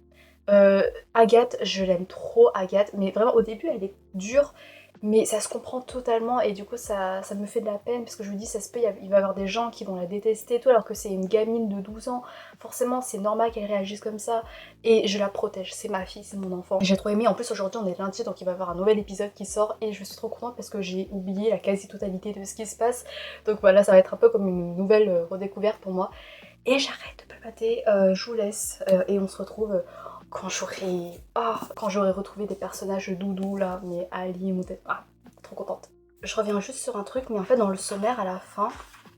Agathe, je l'aime trop Agathe, mais vraiment au début elle est dure Mais ça se comprend totalement et du coup ça me fait de la peine parce que je me dis ça se peut, il va y avoir des gens qui vont la détester et tout alors que c'est une gamine de 12 ans. Forcément c'est normal qu'elle réagisse comme ça et je la protège, c'est ma fille, c'est mon enfant. J'ai trop aimé, en plus aujourd'hui on est lundi donc il va y avoir un nouvel épisode qui sort et je suis trop contente parce que j'ai oublié la quasi-totalité de ce qui se passe. Donc voilà, ça va être un peu comme une nouvelle redécouverte pour moi. Et j'arrête de papater, je vous laisse et on se retrouve quand j'aurai retrouvé des personnages doudous là, mais Ali, Moutet, trop contente. Je reviens juste sur un truc, mais en fait dans le sommaire à la fin,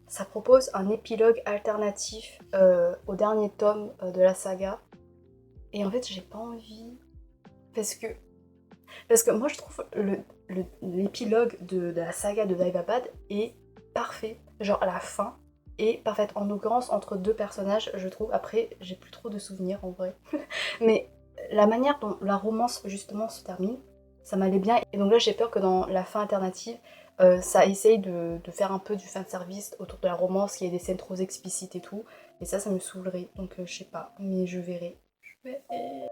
ça propose un épilogue alternatif au dernier tome de la saga. Et en fait j'ai pas envie, parce que, moi je trouve l'épilogue de la saga de Daibabad est parfait. Genre à la fin est parfaite, en l'occurrence entre deux personnages je trouve. Après j'ai plus trop de souvenirs en vrai. Mais la manière dont la romance justement se termine, ça m'allait bien. Et donc là j'ai peur que dans la fin alternative, ça essaye de faire un peu du fanservice autour de la romance, qu'il y ait des scènes trop explicites et tout. Et ça me saoulerait. Donc je sais pas, mais je verrai. Je verrai.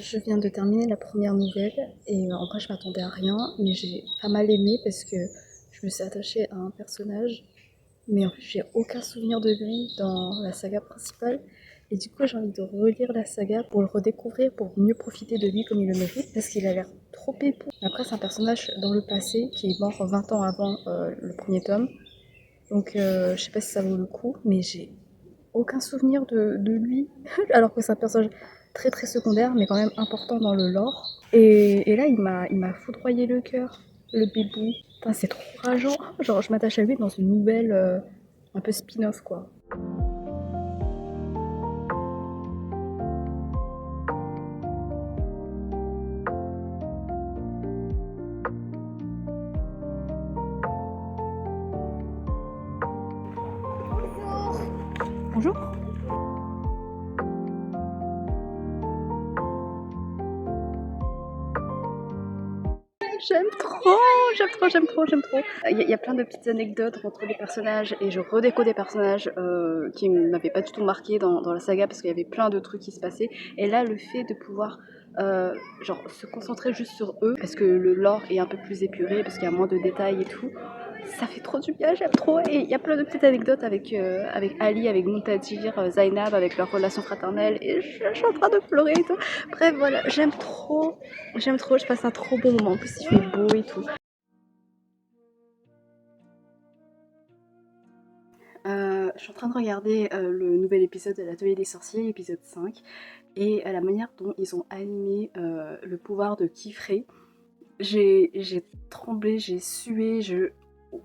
Je viens de terminer la première nouvelle et en vrai je m'attendais à rien, mais j'ai pas mal aimé parce que je me suis attachée à un personnage, mais en fait j'ai aucun souvenir de lui dans la saga principale. Et du coup j'ai envie de relire la saga pour le redécouvrir, pour mieux profiter de lui comme il le mérite, parce qu'il a l'air trop épou. Après c'est un personnage dans le passé qui est mort 20 ans avant le premier tome, donc je sais pas si ça vaut le coup, mais j'ai aucun souvenir de lui, alors que c'est un personnage très très secondaire, mais quand même important dans le lore. Et là, il m'a foudroyé le cœur, le bébou. Putain, c'est trop rageant. Genre, je m'attache à lui dans une nouvelle un peu spin-off, quoi. Bonjour. J'aime trop, j'aime trop. Il y a plein de petites anecdotes entre les personnages et je redécouvre des personnages qui ne m'avaient pas du tout marqué dans la saga parce qu'il y avait plein de trucs qui se passaient. Et là, le fait de pouvoir genre se concentrer juste sur eux parce que le lore est un peu plus épuré, parce qu'il y a moins de détails et tout, ça fait trop du bien, j'aime trop. Et il y a plein de petites anecdotes avec Ali, avec Montadir, Zainab, avec leur relation fraternelle. Et je suis en train de pleurer et tout. Bref, voilà, j'aime trop, je passe un trop bon moment. En plus, il fait beau et tout. Je suis en train de regarder le nouvel épisode de l'Atelier des Sorciers, épisode 5, et la manière dont ils ont animé le pouvoir de Kifré. J'ai tremblé, j'ai sué,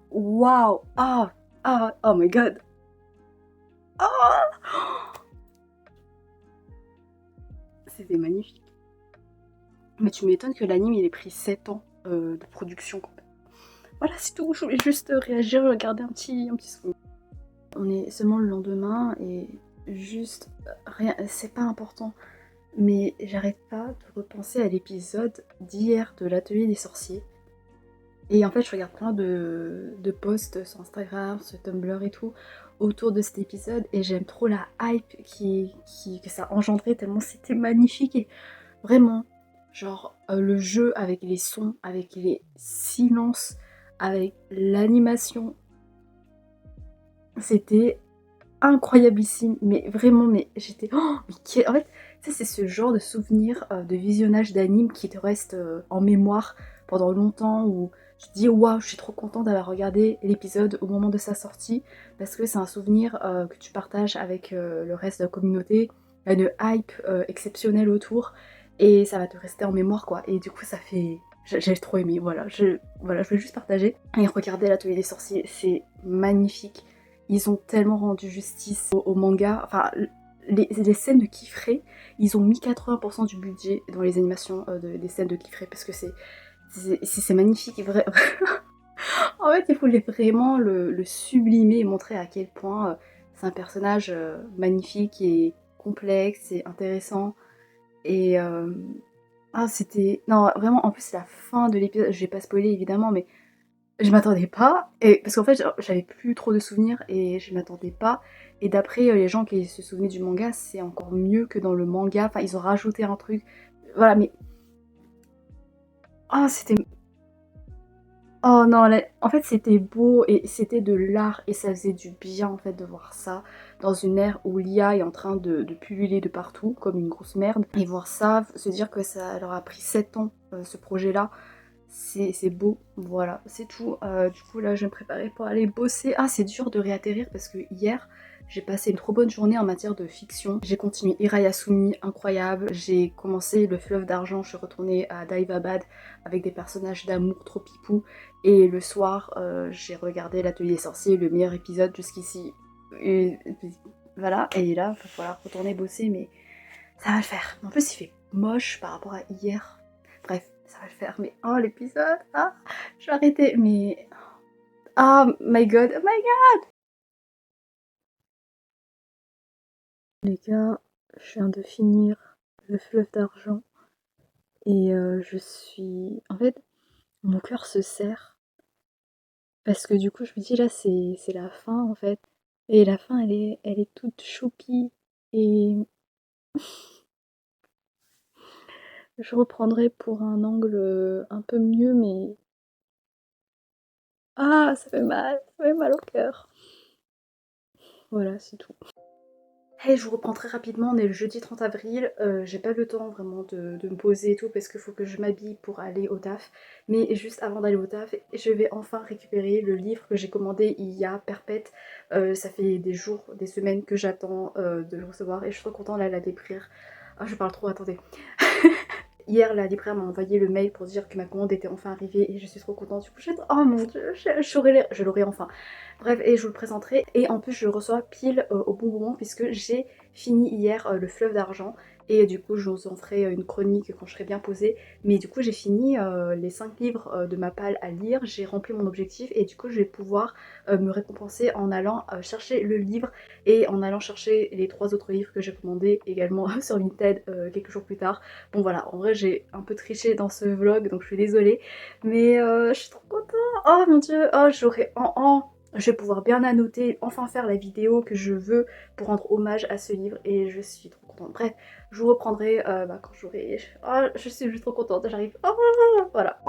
Waouh! Oh my god! Ah! C'était magnifique. Mais tu m'étonnes que l'anime il ait pris 7 ans de production. Voilà, c'est tout. Je voulais juste réagir, regarder un petit son. On est seulement le lendemain et juste rien, c'est pas important. Mais j'arrête pas de repenser à l'épisode d'hier de l'Atelier des Sorciers. Et en fait, je regarde plein de posts sur Instagram, sur Tumblr et tout, autour de cet épisode. Et j'aime trop la hype que ça a engendré, tellement c'était magnifique. Et vraiment, genre, le jeu avec les sons, avec les silences, avec l'animation, c'était incroyablissime. Mais vraiment, mais j'étais... Oh, en fait, tu sais, c'est ce genre de souvenir de visionnage d'anime qui te reste en mémoire pendant longtemps, où tu te dis waouh, je suis trop contente d'avoir regardé l'épisode au moment de sa sortie, parce que c'est un souvenir que tu partages avec le reste de la communauté, il y a une hype exceptionnelle autour, et ça va te rester en mémoire quoi. Et du coup, ça fait. J'ai trop aimé, voilà, voilà, je voulais juste partager. Et regarder l'Atelier des Sorciers, c'est magnifique. Ils ont tellement rendu justice au manga. Enfin, les scènes de Kifré, ils ont mis 80% du budget dans les animations des scènes de Kifré parce que c'est magnifique. En fait, il voulait vraiment le sublimer et montrer à quel point c'est un personnage magnifique et complexe et intéressant. Et c'était. Non, vraiment, en plus, la fin de l'épisode, je vais pas spoiler évidemment, mais Je m'attendais pas, et parce qu'en fait j'avais plus trop de souvenirs et je m'attendais pas. Et d'après les gens qui se souvenaient du manga, c'est encore mieux que dans le manga. Enfin, ils ont rajouté un truc. Voilà, mais oh, c'était oh non, en fait c'était beau et c'était de l'art et ça faisait du bien en fait de voir ça dans une ère où l'IA est en train de pulluler de partout comme une grosse merde. Et voir ça, se dire que ça leur a pris 7 ans ce projet-là, c'est beau, voilà, c'est tout. Du coup là je vais me préparer pour aller bosser. Ah, c'est dur de réatterrir parce que hier j'ai passé une trop bonne journée en matière de fiction. J'ai continué Irayasumi, incroyable. J'ai commencé Le Fleuve d'Argent, je suis retournée à Daivabad avec des personnages d'amour trop pipou. Et le soir, j'ai regardé L'Atelier Sorcier, le meilleur épisode jusqu'ici. Et voilà, et là, il va falloir retourner bosser, mais ça va le faire. En plus, il fait moche par rapport à hier. Bref, ça va le faire. Mais oh, l'épisode, ah, je vais arrêter. Mais oh my god, oh my god. Les gars, je viens de finir Le Fleuve d'Argent et je suis... En fait, mon cœur se serre parce que du coup, je me dis là, c'est la fin en fait. Et la fin, elle est toute choupie. Et je reprendrai pour un angle un peu mieux, mais... Ah, ça fait mal au cœur. Voilà, c'est tout. Hey, je vous reprends très rapidement, on est le jeudi 30 avril, j'ai pas le temps vraiment de me poser et tout parce qu'il faut que je m'habille pour aller au taf. Mais juste avant d'aller au taf, je vais enfin récupérer le livre que j'ai commandé il y a perpète. Ça fait des jours, des semaines que j'attends de le recevoir et je suis trop contente là, la décrire. Ah, je parle trop, attendez. Hier, la libraire m'a envoyé le mail pour dire que ma commande était enfin arrivée et je suis trop contente. Du coup, oh mon dieu, je l'aurai enfin. Bref, et je vous le présenterai. Et en plus, je le reçois pile au bon moment puisque j'ai fini hier Le Fleuve d'Argent. Et du coup, je vous en ferai une chronique quand je serai bien posée. Mais du coup, j'ai fini les 5 livres de ma palle à lire. J'ai rempli mon objectif et du coup, je vais pouvoir me récompenser en allant chercher le livre et en allant chercher les 3 autres livres que j'ai commandés également sur Vinted quelques jours plus tard. Bon voilà, en vrai j'ai un peu triché dans ce vlog donc je suis désolée, mais je suis trop contente. Oh mon dieu, oh j'aurai je vais pouvoir bien annoter, enfin faire la vidéo que je veux pour rendre hommage à ce livre et je suis trop contente. Bref, je vous reprendrai quand j'aurai... Oh, je suis juste trop contente, j'arrive. Oh, voilà.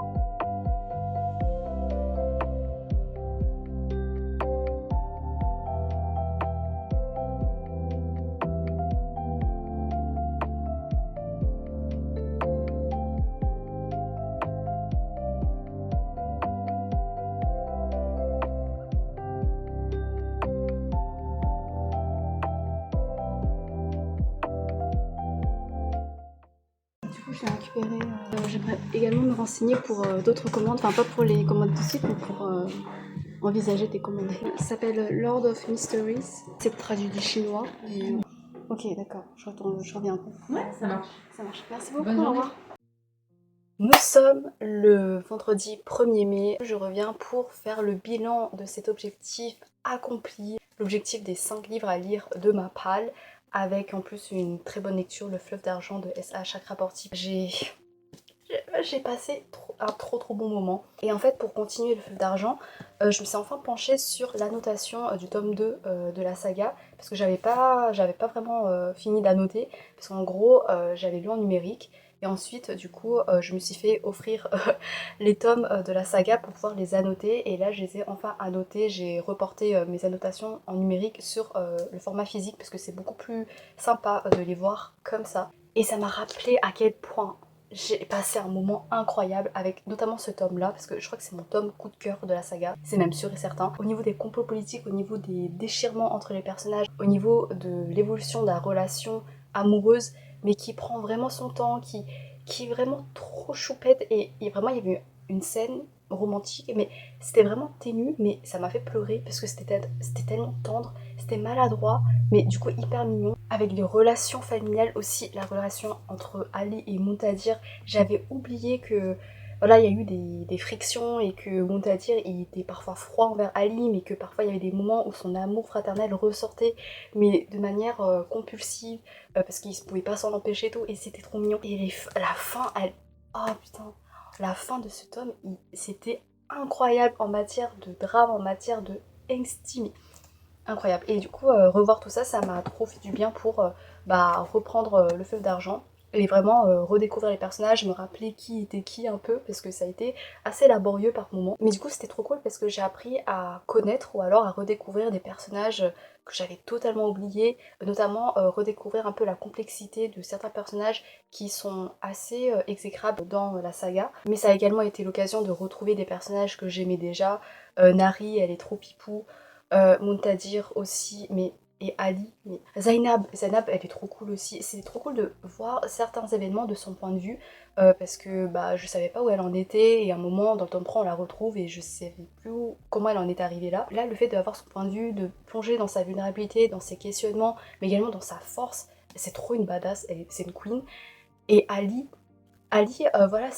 Du coup, j'ai récupéré. J'aimerais également me renseigner pour d'autres commandes, enfin pas pour les commandes de suite, mais pour envisager des commandes. Ça s'appelle Lord of Mysteries. C'est traduit du chinois. Et, ok, d'accord, je reviendrai. Ouais, ça marche. Ça marche. Merci beaucoup, Bonne au journée. revoir. Nous sommes le vendredi 1er mai. Je reviens pour faire le bilan de cet objectif accompli. L'objectif des 5 livres à lire de ma palle. Avec en plus une très bonne lecture, Le Fleuve d'Argent de S.A. Chakraborty. J'ai passé un trop bon moment. Et en fait, pour continuer Le Fleuve d'Argent, je me suis enfin penchée sur l'annotation du tome 2 de la saga. Parce que j'avais pas vraiment fini d'annoter. Parce qu'en gros, j'avais lu en numérique. Et ensuite, du coup, je me suis fait offrir les tomes de la saga pour pouvoir les annoter. Et là, je les ai enfin annotés. J'ai reporté mes annotations en numérique sur le format physique parce que c'est beaucoup plus sympa de les voir comme ça. Et ça m'a rappelé à quel point j'ai passé un moment incroyable avec notamment ce tome là parce que je crois que c'est mon tome coup de cœur de la saga, c'est même sûr et certain. Au niveau des complots politiques, au niveau des déchirements entre les personnages, au niveau de l'évolution de la relation amoureuse, mais qui prend vraiment son temps, qui est vraiment trop choupette et vraiment il y avait une scène romantique mais c'était vraiment ténu mais ça m'a fait pleurer parce que c'était tellement tendre, c'était maladroit mais du coup hyper mignon. Avec les relations familiales aussi, la relation entre Ali et Montadir, j'avais oublié que voilà, il y a eu des frictions et que Montadir il était parfois froid envers Ali, mais que parfois il y avait des moments où son amour fraternel ressortait, mais de manière compulsive, parce qu'il ne pouvait pas s'en empêcher et tout, et c'était trop mignon. Et la fin, elle... Oh putain, la fin de ce tome, c'était incroyable en matière de drame, en matière de angsty, incroyable. Et du coup, revoir tout ça, ça m'a trop fait du bien pour reprendre le feu d'argent et vraiment redécouvrir les personnages, me rappeler qui était qui un peu, parce que ça a été assez laborieux par moments. Mais du coup, c'était trop cool parce que j'ai appris à connaître ou alors à redécouvrir des personnages que j'avais totalement oubliés, notamment redécouvrir un peu la complexité de certains personnages qui sont assez exécrables dans la saga. Mais ça a également été l'occasion de retrouver des personnages que j'aimais déjà. Nari, elle est trop pipou. Muntadir aussi, mais et Ali, mais Zainab, elle est trop cool aussi. C'est trop cool de voir certains événements de son point de vue, parce que je savais pas où elle en était, et à un moment dans le tome 3 on la retrouve et je savais plus comment elle en est arrivée là. Là, le fait d'avoir son point de vue, de plonger dans sa vulnérabilité, dans ses questionnements, mais également dans sa force, c'est trop une badass, c'est une queen. Et Ali, voilà,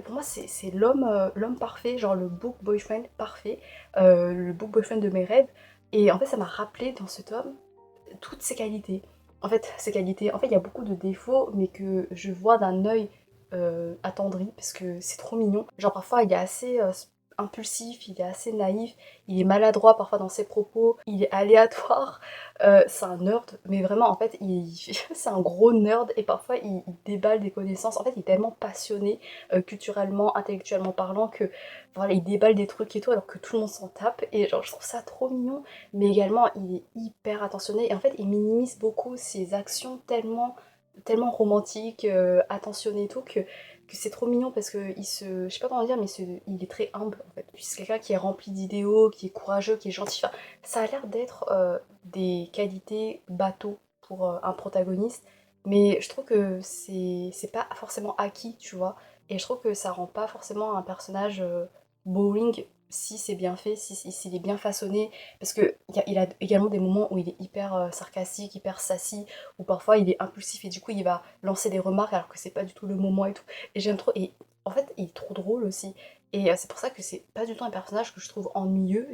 pour moi, c'est l'homme parfait, genre le book boyfriend parfait, le book boyfriend de mes rêves. Et en fait, ça m'a rappelé dans ce tome toutes ses qualités. En fait, il y a beaucoup de défauts, mais que je vois d'un œil attendri, parce que c'est trop mignon. Genre, parfois, il est assez impulsif, il est assez naïf, il est maladroit parfois dans ses propos, il est aléatoire. C'est un nerd, mais vraiment, en fait, c'est un gros nerd, et parfois, il déballe des connaissances. En fait, il est tellement passionné, culturellement, intellectuellement parlant, que voilà, il déballe des trucs et tout, alors que tout le monde s'en tape. Et genre, je trouve ça trop mignon, mais également il est hyper attentionné et en fait il minimise beaucoup ses actions tellement romantiques, attentionnées et tout que c'est trop mignon parce que je sais pas comment dire, mais il est très humble en fait. Puis c'est quelqu'un qui est rempli d'idéaux, qui est courageux, qui est gentil. Enfin, ça a l'air d'être des qualités bateau pour un protagoniste, mais je trouve que c'est pas forcément acquis, tu vois. Et je trouve que ça rend pas forcément un personnage boring si c'est bien fait, s'il est bien façonné, parce que il a également des moments où il est hyper sarcastique, hyper sassy, où parfois il est impulsif et du coup il va lancer des remarques alors que c'est pas du tout le moment et tout. Et j'aime trop, et en fait il est trop drôle aussi. Et c'est pour ça que c'est pas du tout un personnage que je trouve ennuyeux,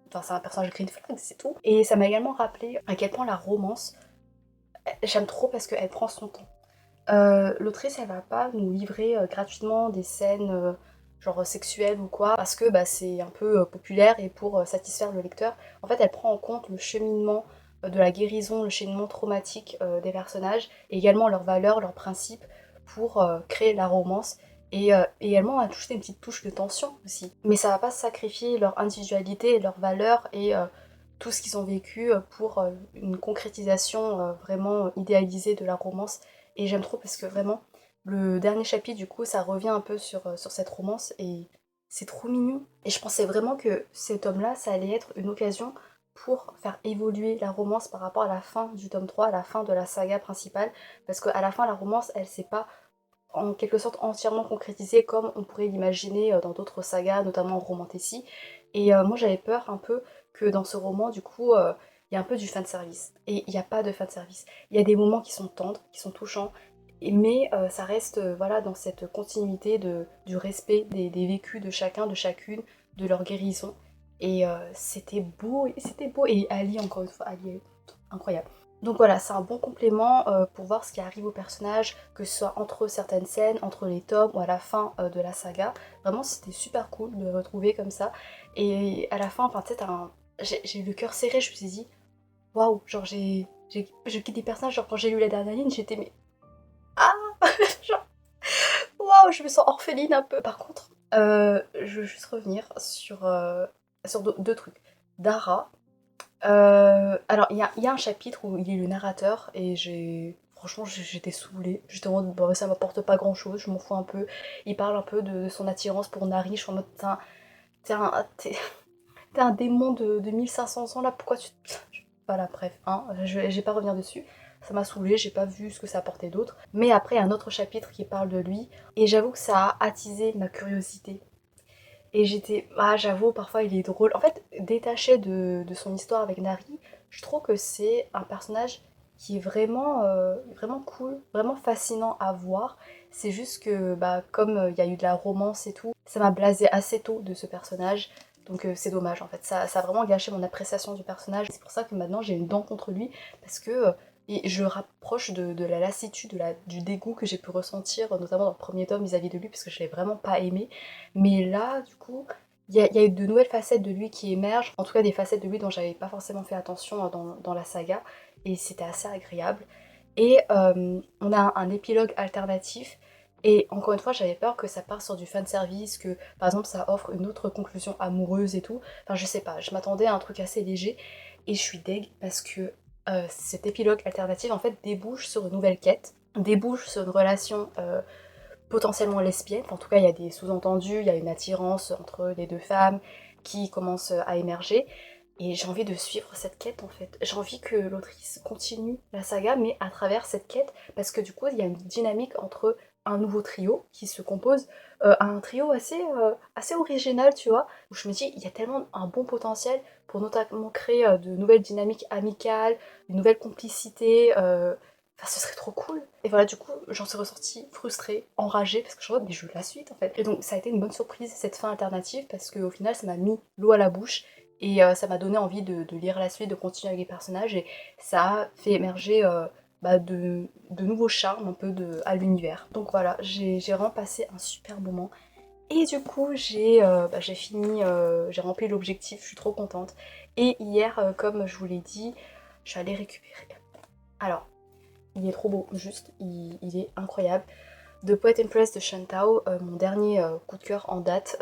enfin c'est un personnage green flag, c'est tout. Et ça m'a également rappelé à quel point la romance, j'aime trop parce qu'elle prend son temps. L'autrice, elle va pas nous livrer gratuitement des scènes genre sexuelles ou quoi, parce que c'est un peu populaire et pour satisfaire le lecteur. En fait, elle prend en compte le cheminement de la guérison, le cheminement traumatique des personnages, et également leurs valeurs, leurs principes, pour créer la romance. Et également, elle touche une petite touche de tension aussi. Mais ça va pas sacrifier leur individualité, leurs valeurs et tout ce qu'ils ont vécu pour une concrétisation vraiment idéalisée de la romance. Et j'aime trop parce que vraiment, le dernier chapitre, du coup, ça revient un peu sur cette romance et c'est trop mignon. Et je pensais vraiment que cet homme-là, ça allait être une occasion pour faire évoluer la romance par rapport à la fin du tome 3, à la fin de la saga principale. Parce qu'à la fin, la romance, elle s'est pas en quelque sorte entièrement concrétisée comme on pourrait l'imaginer dans d'autres sagas, notamment Romantasy. Et moi, j'avais peur un peu que dans ce roman, du coup, il y a un peu du fanservice. Et il n'y a pas de fanservice. Il y a des moments qui sont tendres, qui sont touchants, mais ça reste voilà, dans cette continuité du respect des vécus de chacun, de chacune, de leur guérison. Et c'était beau. Et Ali, encore une fois, Ali est incroyable. Donc voilà, c'est un bon complément pour voir ce qui arrive au personnage, que ce soit entre certaines scènes, entre les tomes ou à la fin de la saga. Vraiment, c'était super cool de retrouver comme ça. Et à la fin, enfin, tu sais, j'ai eu le cœur serré, je me suis dit, waouh, genre je quitte des personnages, genre quand j'ai lu la dernière ligne, j'étais mais ah, genre waouh, je me sens orpheline un peu. Par contre, je veux juste revenir sur deux trucs. Dara, alors il y a un chapitre où il est le narrateur et franchement j'étais saoulée. J'étais en mode bah, ça m'apporte pas grand chose, je m'en fous un peu. Il parle un peu de son attirance pour Nari, je suis en mode t'es un démon de 1500 ans là, pourquoi tu... Voilà, bref, hein, je vais pas revenir dessus. Ça m'a saoulée, j'ai pas vu ce que ça apportait d'autre. Mais après, il y a un autre chapitre qui parle de lui, et j'avoue que ça a attisé ma curiosité. Et j'avoue, parfois il est drôle. En fait, détaché de son histoire avec Nari, je trouve que c'est un personnage qui est vraiment cool, vraiment fascinant à voir. C'est juste que, comme il y a eu de la romance et tout, ça m'a blasé assez tôt de ce personnage. Donc c'est dommage en fait. Ça a vraiment gâché mon appréciation du personnage. C'est pour ça que maintenant j'ai une dent contre lui. Parce que et je rapproche de la lassitude, du dégoût que j'ai pu ressentir, notamment dans le premier tome vis-à-vis de lui, parce que je l'ai vraiment pas aimé. Mais là, du coup, il y a eu de nouvelles facettes de lui qui émergent, en tout cas des facettes de lui dont j'avais pas forcément fait attention dans la saga, et c'était assez agréable. Et on a un épilogue alternatif, et encore une fois, j'avais peur que ça parte sur du fanservice, que par exemple ça offre une autre conclusion amoureuse et tout. Enfin, je sais pas, je m'attendais à un truc assez léger, et je suis deg parce que cet épilogue alternatif en fait débouche sur une nouvelle quête, débouche sur une relation potentiellement lesbienne. En tout cas, il y a des sous-entendus, il y a une attirance entre les deux femmes qui commence à émerger. Et j'ai envie de suivre cette quête en fait. J'ai envie que l'autrice continue la saga, mais à travers cette quête, parce que du coup, il y a une dynamique entre un nouveau trio qui se compose, un trio assez original, tu vois, où je me dis, il y a tellement un bon potentiel pour notamment créer de nouvelles dynamiques amicales, une nouvelle complicité, enfin, ce serait trop cool. Et voilà, du coup, j'en suis ressortie frustrée, enragée, parce que je me dis, mais je veux la suite en fait. Et donc, ça a été une bonne surprise, cette fin alternative, parce qu'au final, ça m'a mis l'eau à la bouche, et ça m'a donné envie de lire la suite, de continuer avec les personnages, et ça a fait émerger de nouveaux charmes un peu à l'univers. Donc voilà, j'ai vraiment passé un super moment. Et du coup, j'ai fini, j'ai rempli l'objectif, je suis trop contente. Et hier, comme je vous l'ai dit, je suis allée récupérer. Alors, il est trop beau, juste, il est incroyable. The Poet and Press de Shantao, mon dernier coup de cœur en date.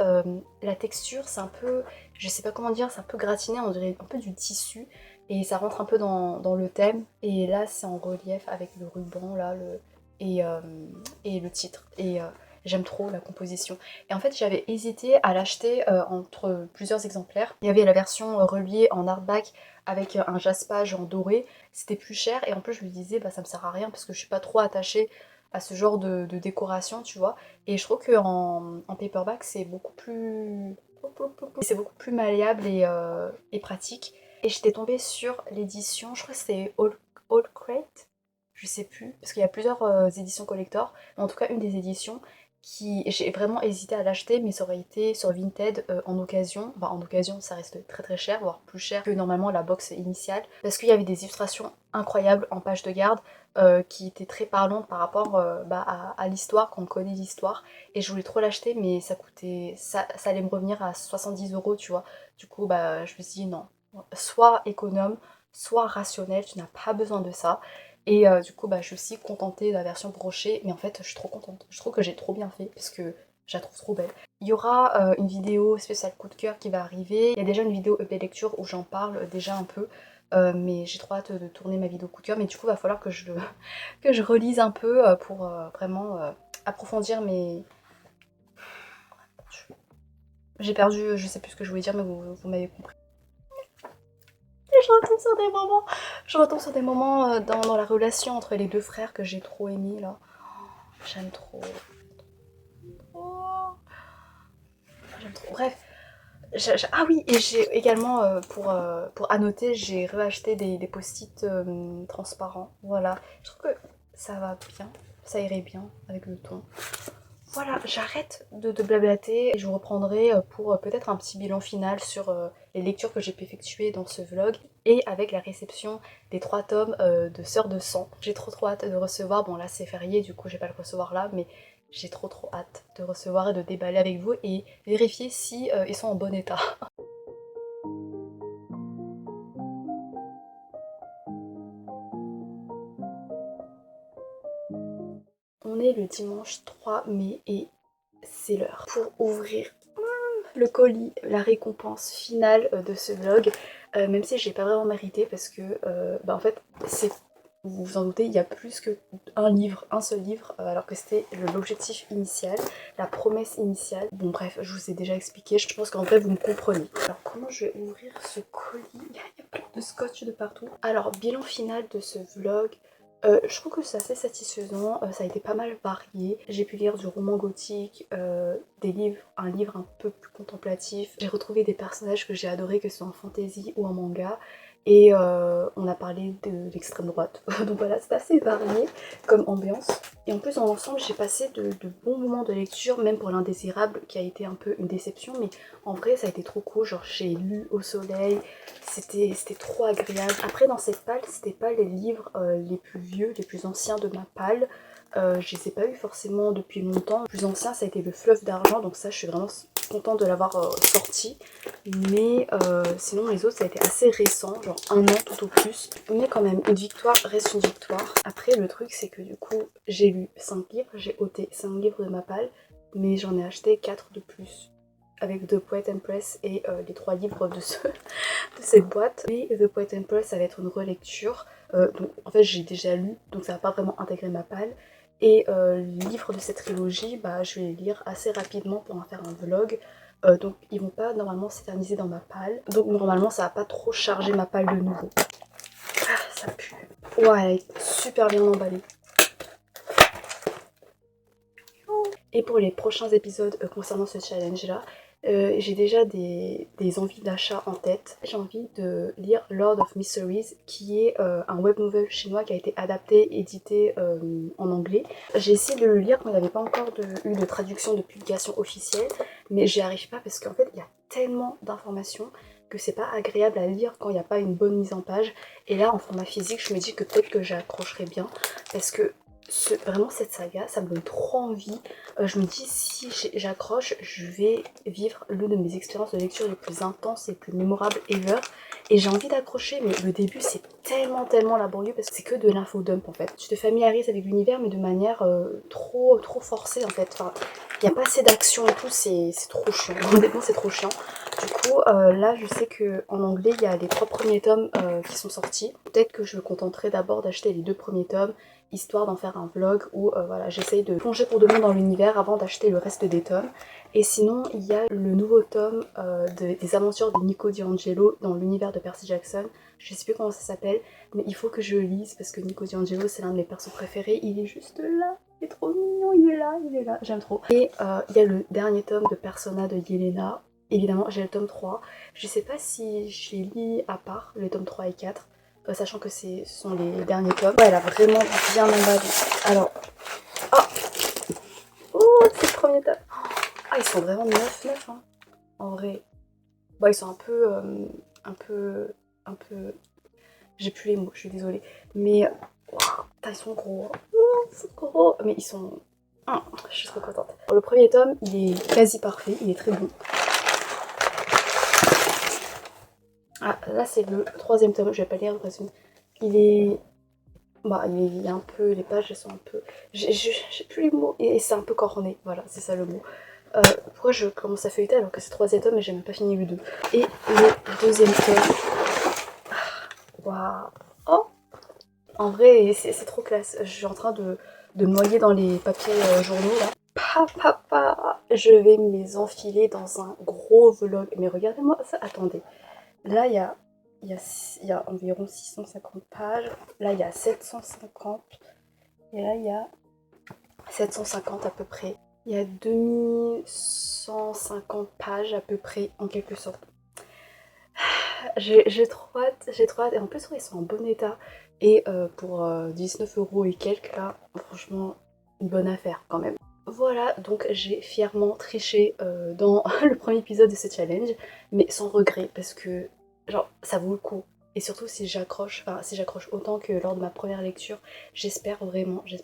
La texture, c'est un peu, je sais pas comment dire, c'est un peu gratiné, on dirait un peu du tissu, et ça rentre un peu dans le thème. Et là, c'est en relief avec le ruban, là, et, euh, et le titre. Et j'aime trop la composition. Et en fait, j'avais hésité à l'acheter entre plusieurs exemplaires. Il y avait la version reliée en hardback avec un jaspage en doré, c'était plus cher, et en plus je me disais, bah ça me sert à rien parce que je suis pas trop attachée à ce genre de décoration, tu vois. Et je trouve qu'en paperback, c'est beaucoup plus malléable et pratique. Et j'étais tombée sur l'édition, je crois que c'est All Crate, je sais plus, parce qu'il y a plusieurs éditions collector, mais en tout cas une des éditions qui j'ai vraiment hésité à l'acheter, mais ça aurait été sur Vinted en occasion. Enfin, en occasion, ça reste très très cher, voire plus cher que normalement la box initiale, parce qu'il y avait des illustrations incroyables en page de garde, qui étaient très parlantes par rapport à l'histoire, quand on connaît l'histoire. Et je voulais trop l'acheter, mais ça allait me revenir à 70 €, tu vois. Du coup, bah, je me suis dit non, sois économe, sois rationnel, tu n'as pas besoin de ça. Et du coup, bah, je suis aussi contentée de la version brochée, mais en fait, je suis trop contente. Je trouve que j'ai trop bien fait, parce que je la trouve trop belle. Il y aura une vidéo spéciale coup de cœur qui va arriver. Il y a déjà une vidéo EP lecture où j'en parle déjà un peu, mais j'ai trop hâte de tourner ma vidéo coup de cœur. Mais du coup, il va falloir que je relise un peu pour vraiment approfondir mes... J'ai perdu, je sais plus ce que je voulais dire, mais vous m'avez compris. Et je retombe sur des moments dans la relation entre les deux frères que j'ai trop aimé là. J'aime trop. Oh, j'aime trop. Bref. Ah oui, et j'ai également, pour annoter, j'ai reacheté des post-it transparents. Voilà. Je trouve que ça va bien. Ça irait bien avec le ton. Voilà, j'arrête de blablater et je vous reprendrai pour peut-être un petit bilan final sur les lectures que j'ai pu effectuer dans ce vlog et avec la réception des 3 tomes de Sœurs de Sang. J'ai trop hâte de recevoir, bon là c'est férié du coup je vais pas le recevoir là, mais j'ai trop hâte de recevoir et de déballer avec vous et vérifier si ils sont en bon état. On est le dimanche 3 mai et c'est l'heure pour ouvrir le colis, la récompense finale de ce vlog, même si j'ai pas vraiment mérité parce que en fait c'est, vous vous en doutez, il y a plus qu'un livre, un seul livre, alors que c'était l'objectif initial, la promesse initiale. Bon bref, je vous ai déjà expliqué, je pense qu'en vrai vous me comprenez. Alors comment je vais ouvrir ce colis? Il y a plein de scotch de partout. Alors bilan final de ce vlog. Je trouve que c'est assez satisfaisant, ça a été pas mal varié. J'ai pu lire du roman gothique, un livre un peu plus contemplatif. J'ai retrouvé des personnages que j'ai adorés, que ce soit en fantasy ou en manga. et on a parlé de l'extrême droite. Donc voilà, c'est assez varié comme ambiance. Et en plus dans l'ensemble j'ai passé de bons moments de lecture, même pour l'Indésirable qui a été un peu une déception, mais en vrai ça a été trop cool, genre j'ai lu au soleil, c'était trop agréable. Après dans cette palle, c'était pas les livres les plus vieux, les plus anciens de ma palle. Je les ai pas eu forcément depuis longtemps. Le plus ancien ça a été le Fleuve d'argent, donc ça je suis vraiment contente de l'avoir sorti. Mais sinon les autres ça a été assez récent, genre 1 an tout au plus. Mais quand même, une victoire reste une victoire. Après le truc c'est que du coup j'ai lu 5 livres, j'ai ôté 5 livres de ma palle, mais j'en ai acheté 4 de plus. Avec The Poet and Press et les 3 livres de cette boîte. Et The Poet and Press ça va être une relecture. Donc en fait j'ai déjà lu, donc ça va pas vraiment intégrer ma palle. Et les livres de cette trilogie, bah, je vais les lire assez rapidement pour en faire un vlog. Donc ils vont pas normalement s'éterniser dans ma palle. Donc normalement ça va pas trop charger ma palle de nouveau. Ah, ça pue. Ouais, elle est super bien emballée. Et pour les prochains épisodes concernant ce challenge là, j'ai déjà des envies d'achat en tête. J'ai envie de lire Lord of Mysteries, qui est un web novel chinois qui a été adapté, édité en anglais. J'ai essayé de le lire mais il n'y avait pas encore eu de traduction de publication officielle, mais j'y arrive pas parce qu'en fait il y a tellement d'informations que c'est pas agréable à lire quand il n'y a pas une bonne mise en page. Et là en format physique je me dis que peut-être que j'accrocherai bien parce que vraiment cette saga ça me donne trop envie. Je me dis si j'accroche je vais vivre l'une de mes expériences de lecture les plus intenses et les plus mémorables ever. Et j'ai envie d'accrocher, mais le début c'est tellement laborieux parce que c'est que de l'infodump en fait. Tu te familiarises avec l'univers mais de manière trop forcée en fait. Enfin, il n'y a pas assez d'action et tout, c'est trop chiant. Honnêtement c'est trop chiant. Du coup là je sais qu'en anglais il y a les 3 premiers tomes qui sont sortis. Peut-être que je me contenterai d'abord d'acheter les 2 premiers tomes, histoire d'en faire un vlog où voilà, j'essaye de plonger pour de bon dans l'univers avant d'acheter le reste des tomes. Et sinon il y a le nouveau tome des aventures de Nico D'Angelo dans l'univers de Percy Jackson. Je sais plus comment ça s'appelle, mais il faut que je le lise parce que Nico D'Angelo c'est l'un de mes persos préférés. Il est juste là, il est trop mignon, il est là, j'aime trop. Et il y a le dernier tome de Persona de Yelena. Évidemment j'ai le tome 3. Je sais pas si je les lis à part, les tomes 3 et 4. Sachant que ce sont les derniers tomes. Ouais, elle a vraiment bien emballé. Alors, oh, c'est le premier tome. Ah, ils sont vraiment neuf hein, en vrai. Bon, ils sont un peu... J'ai plus les mots, je suis désolée. Mais, wow, ils sont gros. Oh, ils sont gros. Mais ils sont... je suis trop contente. Le premier tome, il est quasi parfait, il est très bon. Ah, là c'est le 3e tome, je vais pas lire le résumé. Il est... Bah, il est un peu... Les pages, elles sont un peu... J'ai plus les mots. Et c'est un peu corné, voilà, c'est ça le mot. Pourquoi je commence à feuilleter alors que c'est 3e tome et j'ai même pas fini le 2. Et le 2e tome... Waouh. Oh, en vrai, c'est trop classe. Je suis en train de me noyer dans les papiers journaux, là. Papa, je vais me les enfiler dans un gros vlog. Mais regardez-moi ça, attendez. Là, il y a environ 650 pages. Là, il y a 750. Et là, il y a 750 à peu près. Il y a 2150 pages à peu près, en quelque sorte. J'ai trop hâte, j'ai trop hâte. Et en plus, ouais, ils sont en bon état. Et pour 19 € et quelques, là, franchement, une bonne affaire quand même. Voilà, donc j'ai fièrement triché dans le premier épisode de ce challenge, mais sans regret, parce que, genre, ça vaut le coup. Et surtout si j'accroche, enfin si j'accroche autant que lors de ma première lecture, j'espère vraiment. Je suis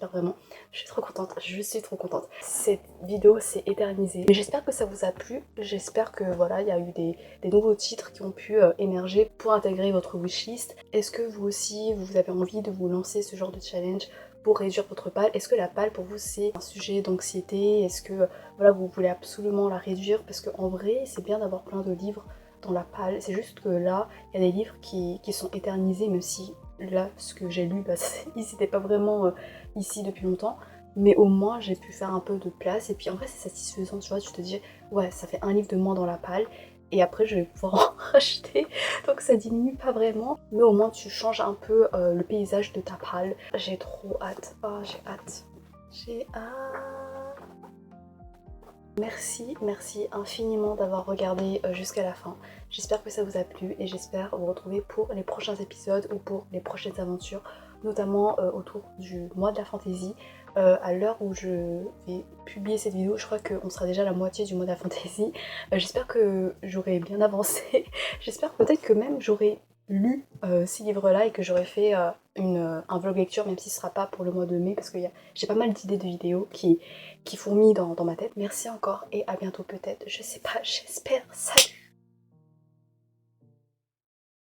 trop contente, je suis trop contente. Cette vidéo s'est éternisée. Mais j'espère que ça vous a plu, j'espère que voilà, il y a eu des nouveaux titres qui ont pu émerger pour intégrer votre wishlist. Est-ce que vous aussi, vous avez envie de vous lancer ce genre de challenge pour réduire votre palle? Est-ce que la palle pour vous c'est un sujet d'anxiété? Est-ce que voilà, vous voulez absolument la réduire? Parce qu'en vrai c'est bien d'avoir plein de livres dans la palle, c'est juste que là il y a des livres qui sont éternisés, même si là ce que j'ai lu, bah, ils n'étaient pas vraiment ici depuis longtemps, mais au moins j'ai pu faire un peu de place et puis en vrai c'est satisfaisant, tu vois, tu te dis ouais ça fait un livre de moins dans la palle et après je vais pouvoir en racheter, donc ça diminue pas vraiment, mais au moins tu changes un peu le paysage de ta palle. J'ai trop hâte, oh j'ai hâte, j'ai hâte. Merci infiniment d'avoir regardé jusqu'à la fin. J'espère que ça vous a plu et j'espère vous retrouver pour les prochains épisodes ou pour les prochaines aventures, notamment autour du mois de la fantaisie. À l'heure où je vais publier cette vidéo, je crois qu'on sera déjà à la moitié du mois de la fantaisie. J'espère que j'aurai bien avancé. J'espère peut-être que même j'aurai lu ces livres-là et que j'aurai fait un vlog lecture, même si ce sera pas pour le mois de mai, parce que j'ai pas mal d'idées de vidéos qui fourmillent dans ma tête. Merci encore et à bientôt peut-être, je sais pas, j'espère. Salut!